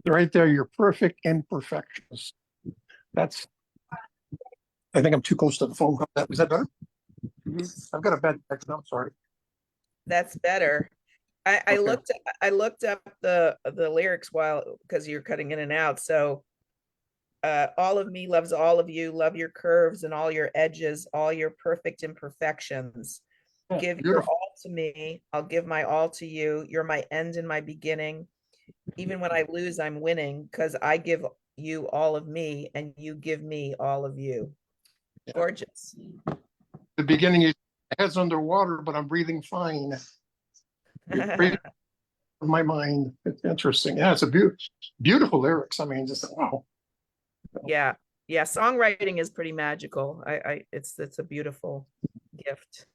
right there, your perfect imperfections. That's. I think I'm too close to the phone. Was that better? I've got a bad connection. I'm sorry. That's better. I Okay. looked up the lyrics while because you're cutting in and out. So all of me loves all of you, love your curves and all your edges, all your perfect imperfections. Oh, Give your beautiful. all to me. I'll give my all to you. You're my end and my beginning. Even when I lose, I'm winning because I give you all of me and you give me all of you. Yeah. Gorgeous. The beginning is head's underwater, but I'm breathing fine. You're breathing my mind. It's interesting. Yeah, it's a beautiful lyrics. I mean, just wow. Yeah. Yeah. Songwriting is pretty magical. It's a beautiful gift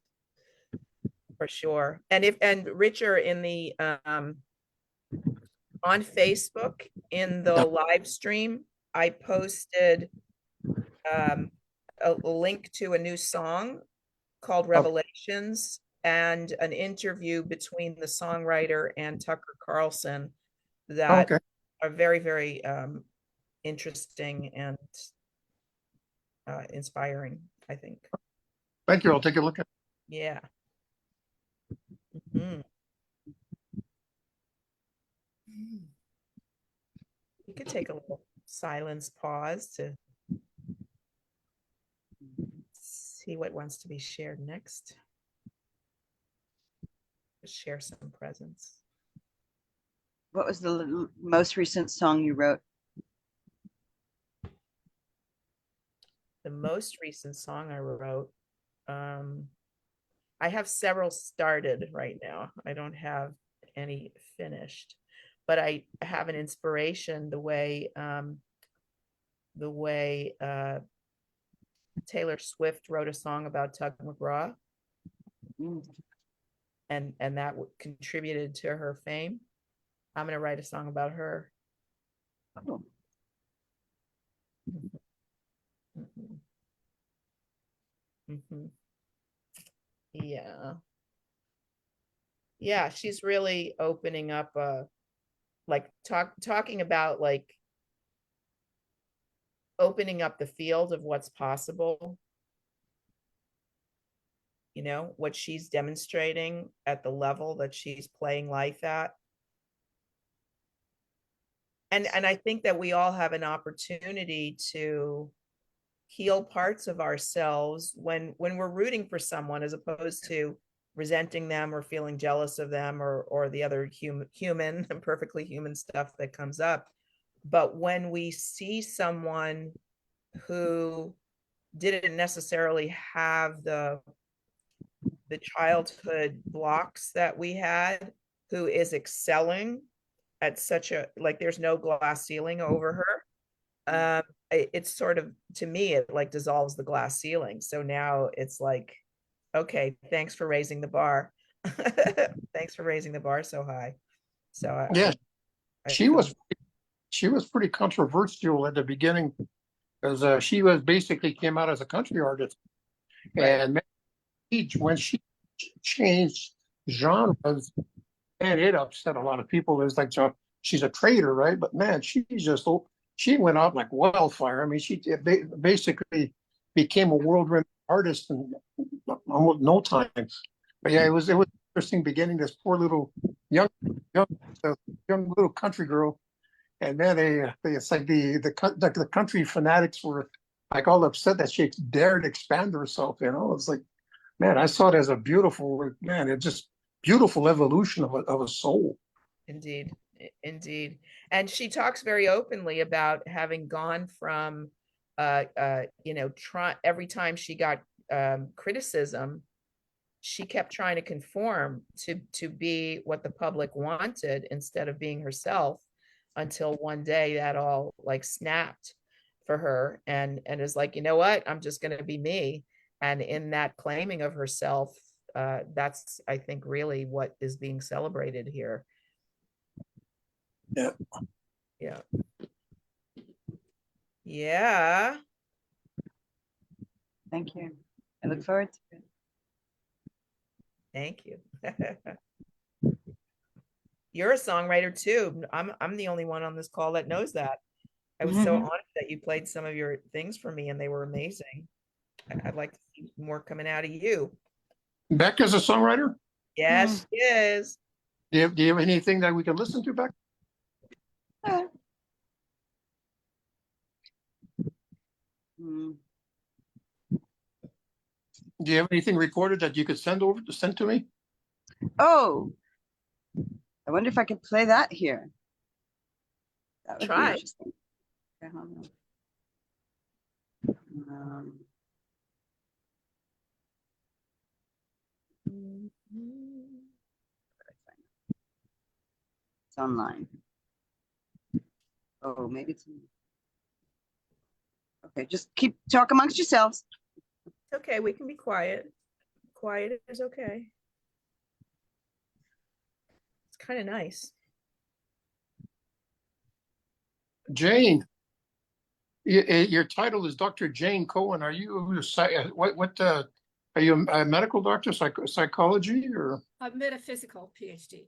for sure. And Richard in the on Facebook in the Yeah. live stream, I posted a link to a new song called Okay. Revelations and an interview between the songwriter and Tucker Carlson that Okay. are very, very interesting and inspiring, I think. Thank you. I'll take a look at Yeah. Mhm. You could take a little silence pause to see what wants to be shared next. Share some presence. What was the most recent song you wrote? The most recent song I wrote, I have several started right now. I don't have any finished, but I have an inspiration the way Taylor Swift wrote a song about Tug McGraw, Mm. and that contributed to her fame. I'm going to write a song about her. Oh. Mhm. Mhm. Yeah. Yeah, she's really opening up like talking about like opening up the field of what's possible, you know, what she's demonstrating at the level that she's playing life at. And I think that we all have an opportunity to heal parts of ourselves when we're rooting for someone as opposed to resenting them or feeling jealous of them or the other human and perfectly human stuff that comes up. But when we see someone who didn't necessarily have the childhood blocks that we had, who is excelling at such a like there's no glass ceiling over her. It's sort of, to me, it like dissolves the glass ceiling. So now it's like, okay, thanks for raising the bar. Thanks for raising the bar so high. So yeah, I she feel was she was pretty controversial at the beginning because she was basically came out as a country artist, right. and when she changed genres, and it upset a lot of people. It's like she's a traitor, right? But man, she went out like wildfire. I mean, she basically became a world-renowned artist in almost no time. But yeah, it was interesting beginning. This poor little young young young little country girl, and then it's like the country fanatics were like all upset that she dared expand herself. You know, it's like, man, I saw it as a beautiful, man, it just beautiful evolution of a soul. Indeed. Indeed. And she talks very openly about having gone from you know, try every time she got criticism, she kept trying to conform to be what the public wanted instead of being herself until one day that all like snapped for her and is like, you know what, I'm just going to be me. And in that claiming of herself, that's, I think, really what is being celebrated here. Yeah. Yeah. Yeah. Thank you. I look forward to it. Thank you. You're a songwriter too. I'm the only one on this call that knows that. I was so honored that you played some of your things for me and they were amazing. I'd like to see more coming out of you. Becca's a songwriter. Yes, she is. Do you have anything that we can listen to, Becca? Mm. Do you have anything recorded that you could send to me? Oh, I wonder if I could play that here. That would be Try. interesting. Okay, hold on. It's online. Oh, maybe it's. Okay, just keep talk amongst yourselves. It's okay. We can be quiet. Quiet is okay. It's kind of nice. Jane, your title is Dr. Jane Cohen. Are you are you a medical doctor, psychology, or A metaphysical PhD.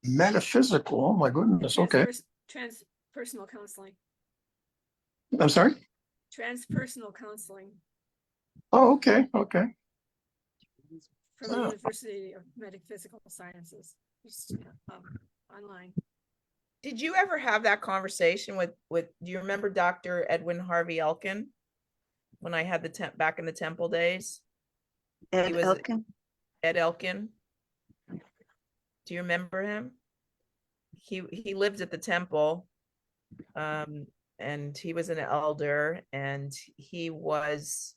metaphysical? Oh my goodness. Okay. Transpersonal counseling. I'm sorry. Transpersonal counseling Oh, okay. Okay. from the Oh. University of Metaphysical Sciences. Just, online. Did you ever have that conversation with do you remember Dr. Edwin Harvey Elkin when I had the back in the temple days? Ed He was Elkin? Ed Elkin. Do you remember him? He lived at the temple, and he was an elder, and he was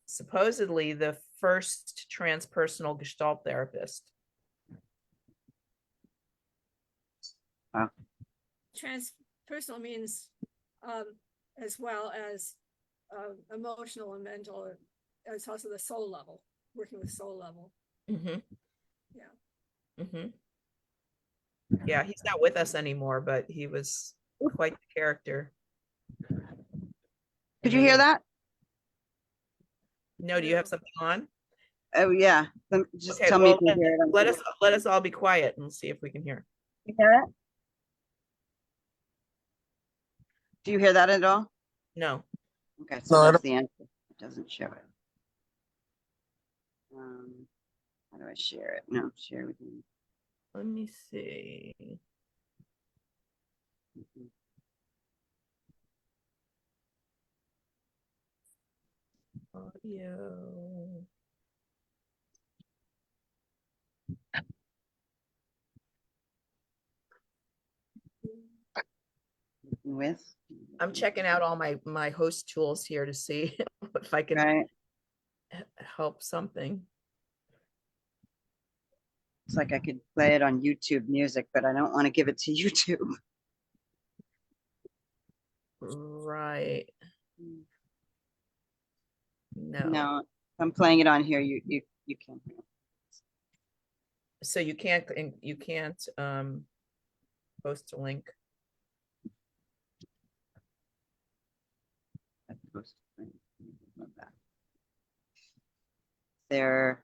supposedly the first transpersonal Gestalt therapist. Wow. Transpersonal means as well as emotional and mental. It's also the soul level, working with soul level. Mm-hmm. Yeah. Mm-hmm. Yeah, he's not with us anymore, but he was quite the character. Could you hear that? No, do you have something on? Oh yeah. Just Okay, tell me if well, you hear it. let us all be quiet and see if we can hear. You hear it? Do you hear that at all? No. Okay, so No, I that's the answer. It doesn't show it. How do I share it? No, share with me. Let me see. Audio. With? I'm checking out all my host tools here to see if I can Right. help something. It's like I could play it on YouTube Music, but I don't want to give it to YouTube. Right. No. No, if I'm playing it on here, you can't hear. So you can't post a link. There.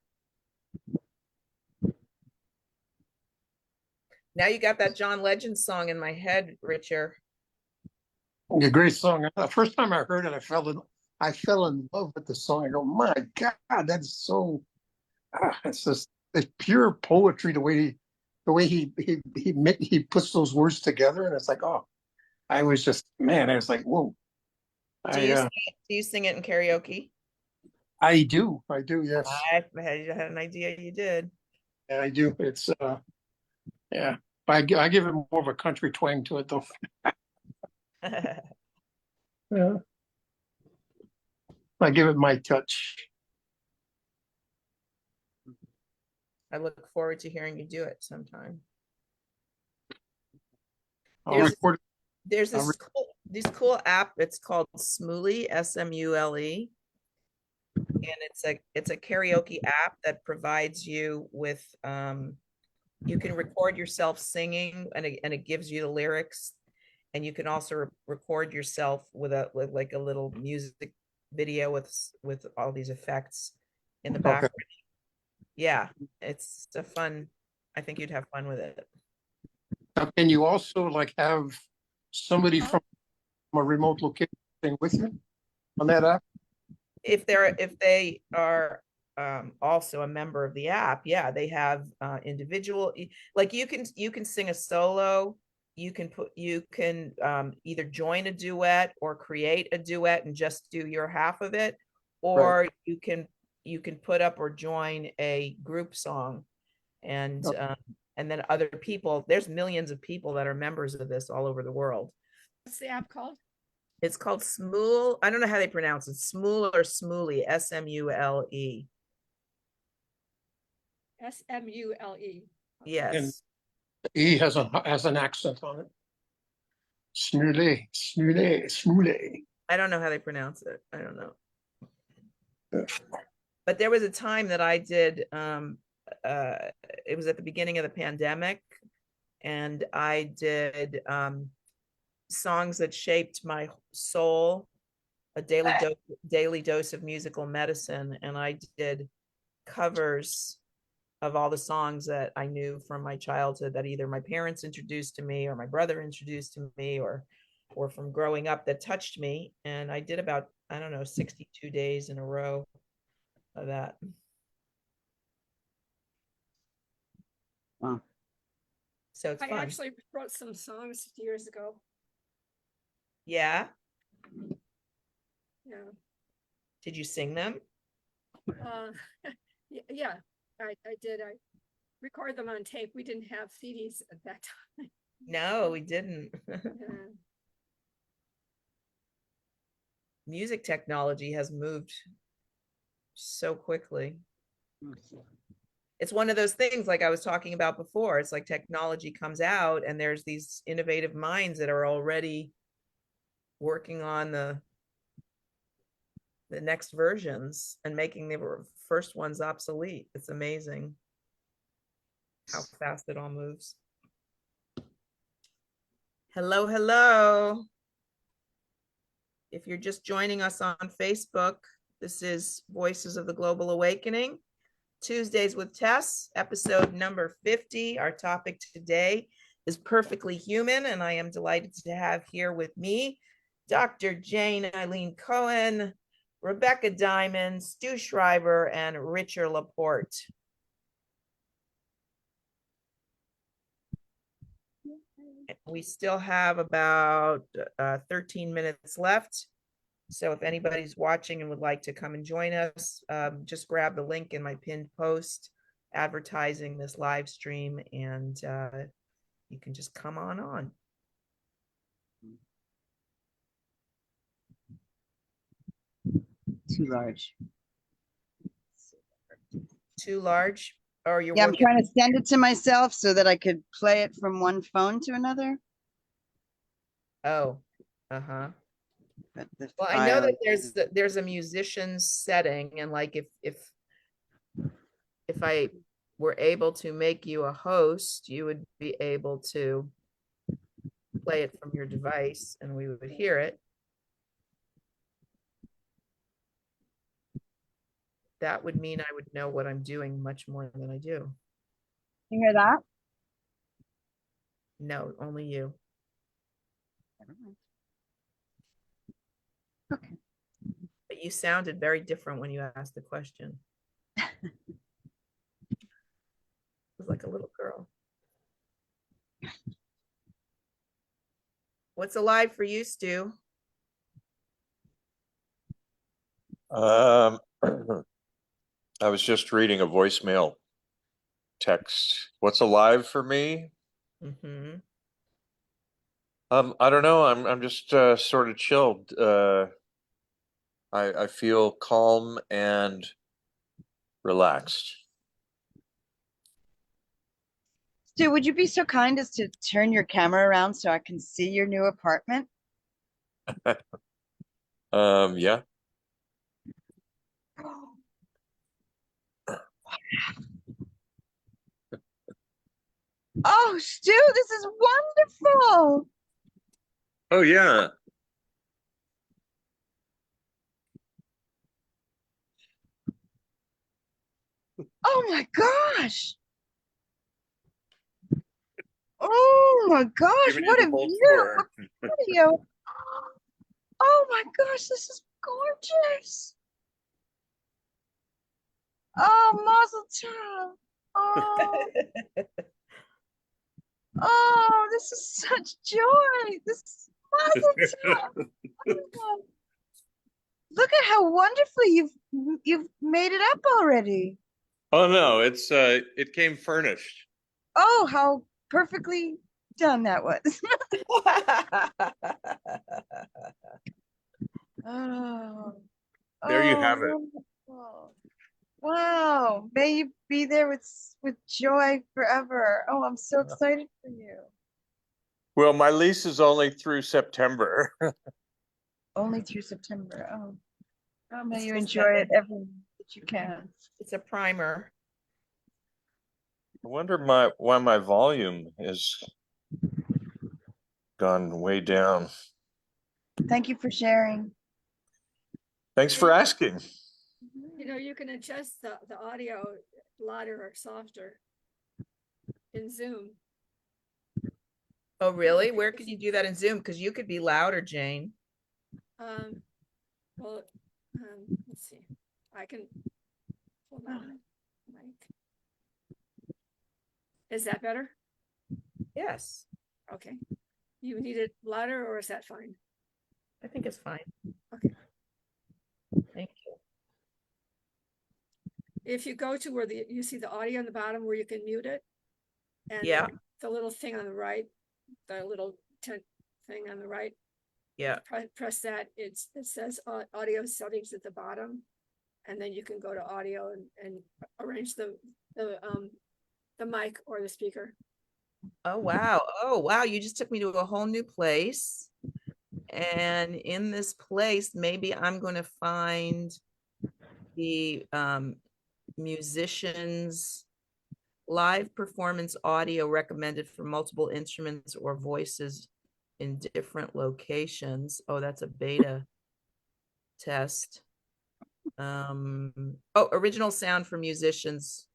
Now you got that John Legend song in my head, Richard. A great song. The first time I heard it, I fell in love with the song. I go, my God, that's so. It's pure poetry. The way he puts those words together, and it's like, oh, I was just, man, I was like, whoa. Do you sing it in karaoke? I do, yes. I had an idea you did. Yeah, I do. It's yeah. I give it more of a country twang to it, though. Yeah. I give it my touch. I look forward to hearing you do it sometime. There's this cool app. It's called Smule, Smule, And it's a karaoke app that provides you with you can record yourself singing, and it gives you the lyrics, and you can also record yourself with like a little music video with all these effects in the Okay. background. Yeah, it's a fun. I think you'd have fun with it. Now, can you also like have somebody from a remote location thing with you on that app? If they are also a member of the app, yeah, they have individual, like you can sing a solo, you can either join a duet or create a duet and just do your half of it, or you can put up or join a group song, and and then other people, there's millions of people that are members of this all over the world. What's the app called? It's called Smool. I don't know how they pronounce it. Smool or Smooly, Smule. Smule. And Yes. E has an accent on it. Smule, smule, smule. I don't know how they pronounce it. I don't know. But there was a time that I did it was at the beginning of the pandemic, and I did songs that shaped my soul, a daily dose of musical medicine, and I did covers of all the songs that I knew from my childhood that either my parents introduced to me or my brother introduced to me, or from growing up that touched me. And I did about, I don't know, 62 days in a row of that. Wow. So it's I fun. actually wrote some songs years ago. Yeah. Yeah. Did you sing them? Yeah, I did. I recorded them on tape. We didn't have CDs at that time. No, we didn't. Yeah. Music technology has moved so quickly. It's one of those things, like I was talking about before. It's like technology comes out and there's these innovative minds that are already working on the next versions and making the first ones obsolete. It's amazing how fast it all moves. Hello, hello. If you're just joining us on Facebook, this is Voices of the Global Awakening, Tuesdays with Tess, episode number 50. Our topic today is Perfectly Human, and I am delighted to have here with me Dr. Jane Eileen Cohen, Rebecca Diamond, Stu Schreiber, and Richard Laporte. We still have about 13 minutes left. So if anybody's watching and would like to come and join us, just grab the link in my pinned post advertising this live stream, and you can just come on. Too large. Too large? Or you're Yeah, I'm working? trying to send it to myself so that I could play it from one phone to another. Oh, uh-huh. But the Well, I know that file- there's a musician's setting, and like if I were able to make you a host, you would be able to play it from your device and we would hear it. That would mean I would know what I'm doing much more than I do. You hear that? No, only you. Okay. But you sounded very different when you asked the question. It was like a little girl. What's alive for you, Stu? I was just reading a voicemail text. What's alive for me? Mm-hmm. I don't know. I'm just sort of chilled. I feel calm and relaxed. Stu, would you be so kind as to turn your camera around so I can see your new apartment? Yeah. Oh, Stu, this is wonderful. Oh yeah. Oh my gosh. Oh my gosh, Giving you what the a whole view. tour. What video. Oh my gosh, this is gorgeous. Oh, Mazel Tov. Oh, oh, this is such joy. This is Mazel Tov. Oh, look at how wonderfully you've made it up already. Oh no, it came furnished. Oh, how perfectly done that was. Oh, There you oh, have it. wonderful. Wow. May you be there with joy forever. Oh, I'm so excited for you. Well, my lease is only through September. Only through September. Oh, oh, may It's you just enjoy that it every that you can. it's a primer. I wonder why my volume has gone way down. Thank you for sharing. Thanks for asking. You know, you can adjust the audio louder or softer in Zoom. Oh, really? Where can you do that in Zoom? Because you could be louder, Jane. Well, let's see. I can hold on. Mic. Is that better? Yes, Okay. You need it louder, or is that fine? I think it's fine. Okay. Thank you. If you go to where you see the audio on the bottom where you can mute it, and Yeah. the little thing on the right, the little thing on the right, Yeah. press that. It says audio settings at the bottom, and then you can go to audio and arrange the mic or the speaker. Oh, wow. Oh, wow. You just took me to a whole new place. And in this place, maybe I'm going to find the musicians live performance audio recommended for multiple instruments or voices in different locations. Oh, that's a beta test. Oh, original sound for musicians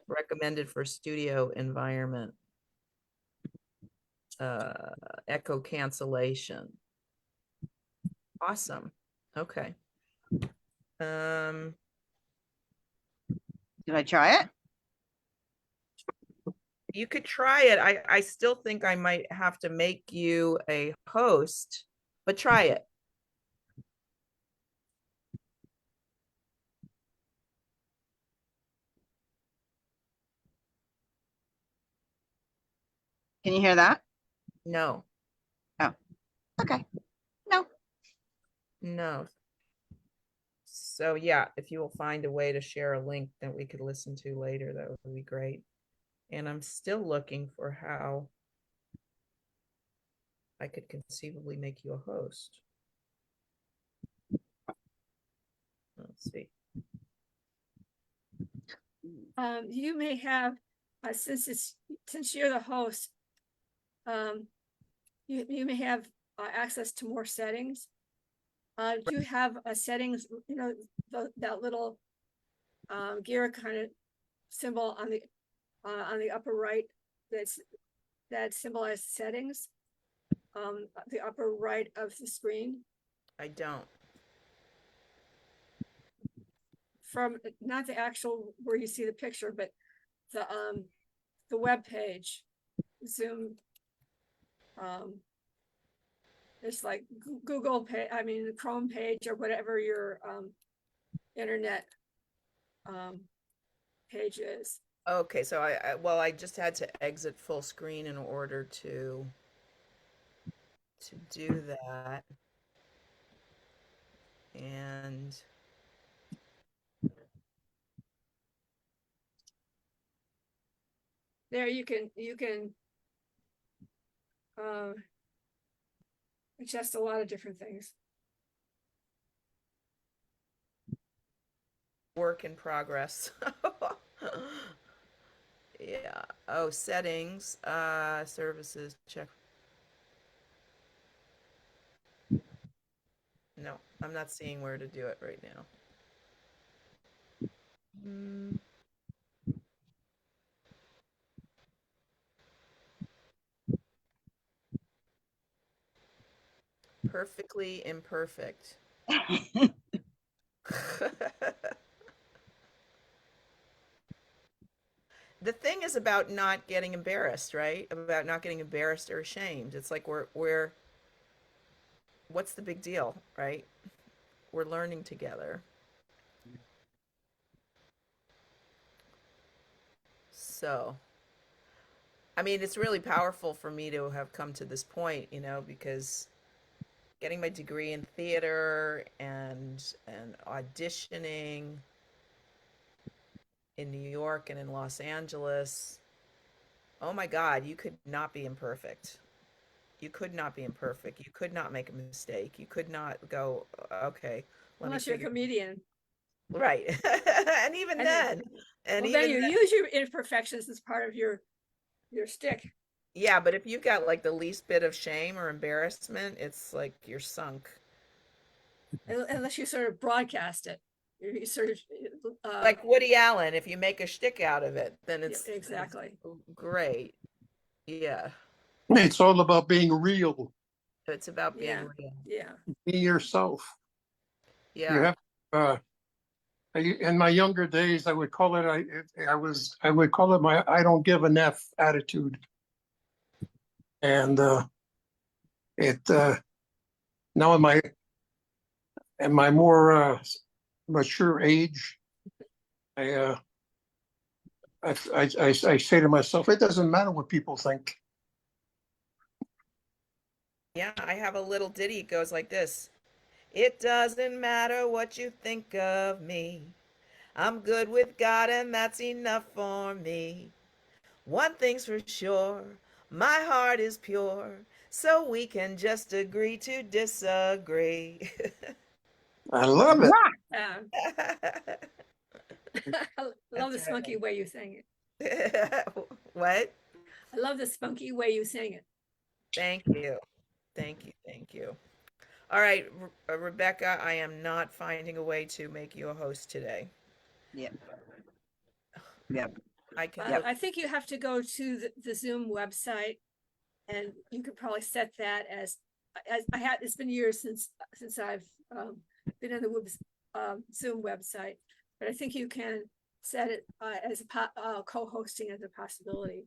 recommended for studio environment. Echo cancellation. Awesome. Okay. Did I try it? You could try it. I still think I might have to make you a host, but try it. Can you hear that? No, Oh, okay. No. no. So yeah, if you will find a way to share a link that we could listen to later, that would be great. And I'm still looking for how I could conceivably make you a host. Let's see. You may have, since you're the host, you may have access to more settings. Do you have settings? You know, that little gear kind of symbol on the upper right. That symbolizes settings. The upper right of the screen. I don't. From not the actual where you see the picture, but the web page, Zoom. It's like Google page, I mean the Chrome page or whatever your internet page is. Okay, so well, I just had to exit full screen in order to do that. And There you can adjust a lot of different things. work in progress. Yeah. Oh, settings, services, check. No, I'm not seeing where to do it right now. Hmm, perfectly imperfect. The thing is about not getting embarrassed, right? About not getting embarrassed or ashamed. It's like we're what's the big deal, right? We're learning together. So, I mean, it's really powerful for me to have come to this point, because getting my degree in theater and auditioning in New York and in Los Angeles. Oh my God, you could not be imperfect. You could not be imperfect. You could not make a mistake. You could not go, okay, let me Unless you're a figure. comedian. Right. And even And then, then, and well, then even you then, use your imperfections as part of your stick. yeah, but if you've got like the least bit of shame or embarrassment, it's like you're sunk. Unless you sort of broadcast it. You sort of, Like Woody Allen, if you make a shtick out of it, then yeah, it's exactly. great. Yeah. It's all about being real, It's about being Yeah, real. yeah. be yourself. You Yeah. have, in my younger days, I would call it, I would call it my I don't give an F attitude. And it now in my more mature age, I, I say to myself, it doesn't matter what people think. Yeah, I have a little ditty. It goes like this. It doesn't matter what you think of me. I'm good with God and that's enough for me. One thing's for sure, my heart is pure, so we can just agree to disagree. I love it. Yeah. I love the That's spunky way you sang it. right. What? I love the spunky way you sang it. Thank you. Thank you. Thank you. All right, Rebecca, I am not finding a way to make you a host today. Yep. Yep. I can Yep. I think you have to go to the Zoom website, and you could probably set that as I had. It's been years since I've been on the Zoom website, but I think you can set it as co-hosting as a possibility.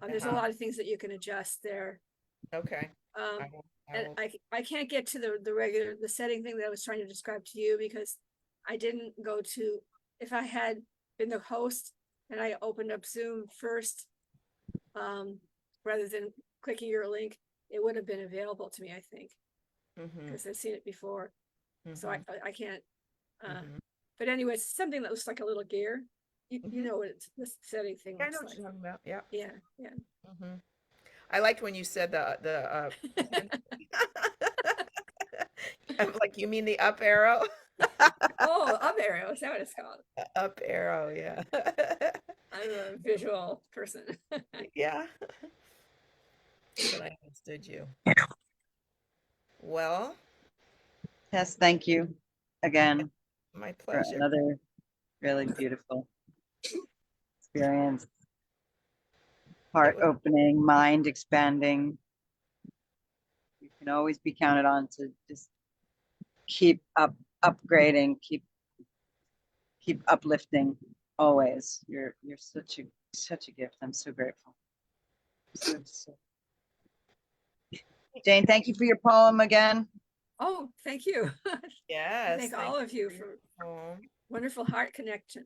There's a Uh-huh. lot of things that you can adjust there. Okay. I Um, will, and I can't get to the setting thing that I was trying to describe to you because I didn't go to, if I had been the host and I opened up Zoom first, rather than clicking your link, it would have been available to me, I think, mm-hmm, because I've seen it before. So mm-hmm, I can't, mm-hmm, but anyway, it's something that looks like a little gear. You mm-hmm. know what this setting thing Yeah, I know looks what like. you're talking about. Yeah. Yeah, yeah. Mm-hmm. I liked when you said the I'm like, you mean the up arrow? Oh, up arrow, is that what it's called? Up arrow, yeah. I'm a visual person. Yeah, but I understood you. Well, Yes, thank you again my for pleasure. another really beautiful experience. It Heart was, opening, mind expanding. You can always be counted on to just keep upgrading, keep uplifting always. You're such a gift. I'm so grateful. So. Jane, thank you for your poem again. Oh, thank you. yes, Thank thank all of you you for your home. wonderful heart connection.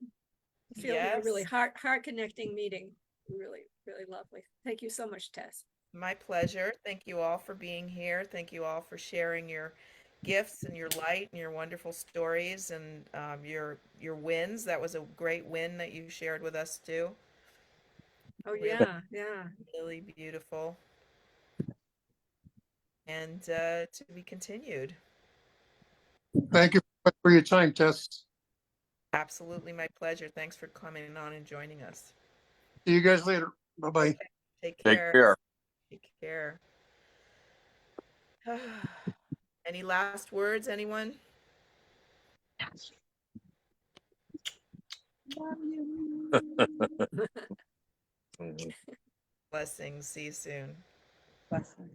I feel a really Yes, heart connecting meeting. Really, really lovely. Thank you so much, Tess. my pleasure. Thank you all for being here. Thank you all for sharing your gifts and your light and your wonderful stories and your wins. That was a great win that you shared with us too. Oh Really, yeah, yeah. really beautiful. And to be continued. Thank you for your time, Tess. Absolutely my pleasure. Thanks for coming on and joining us. See you guys later. Bye-bye. Take Take care. care. Take care. Any last words, anyone? Blessings. See you soon. Blessing.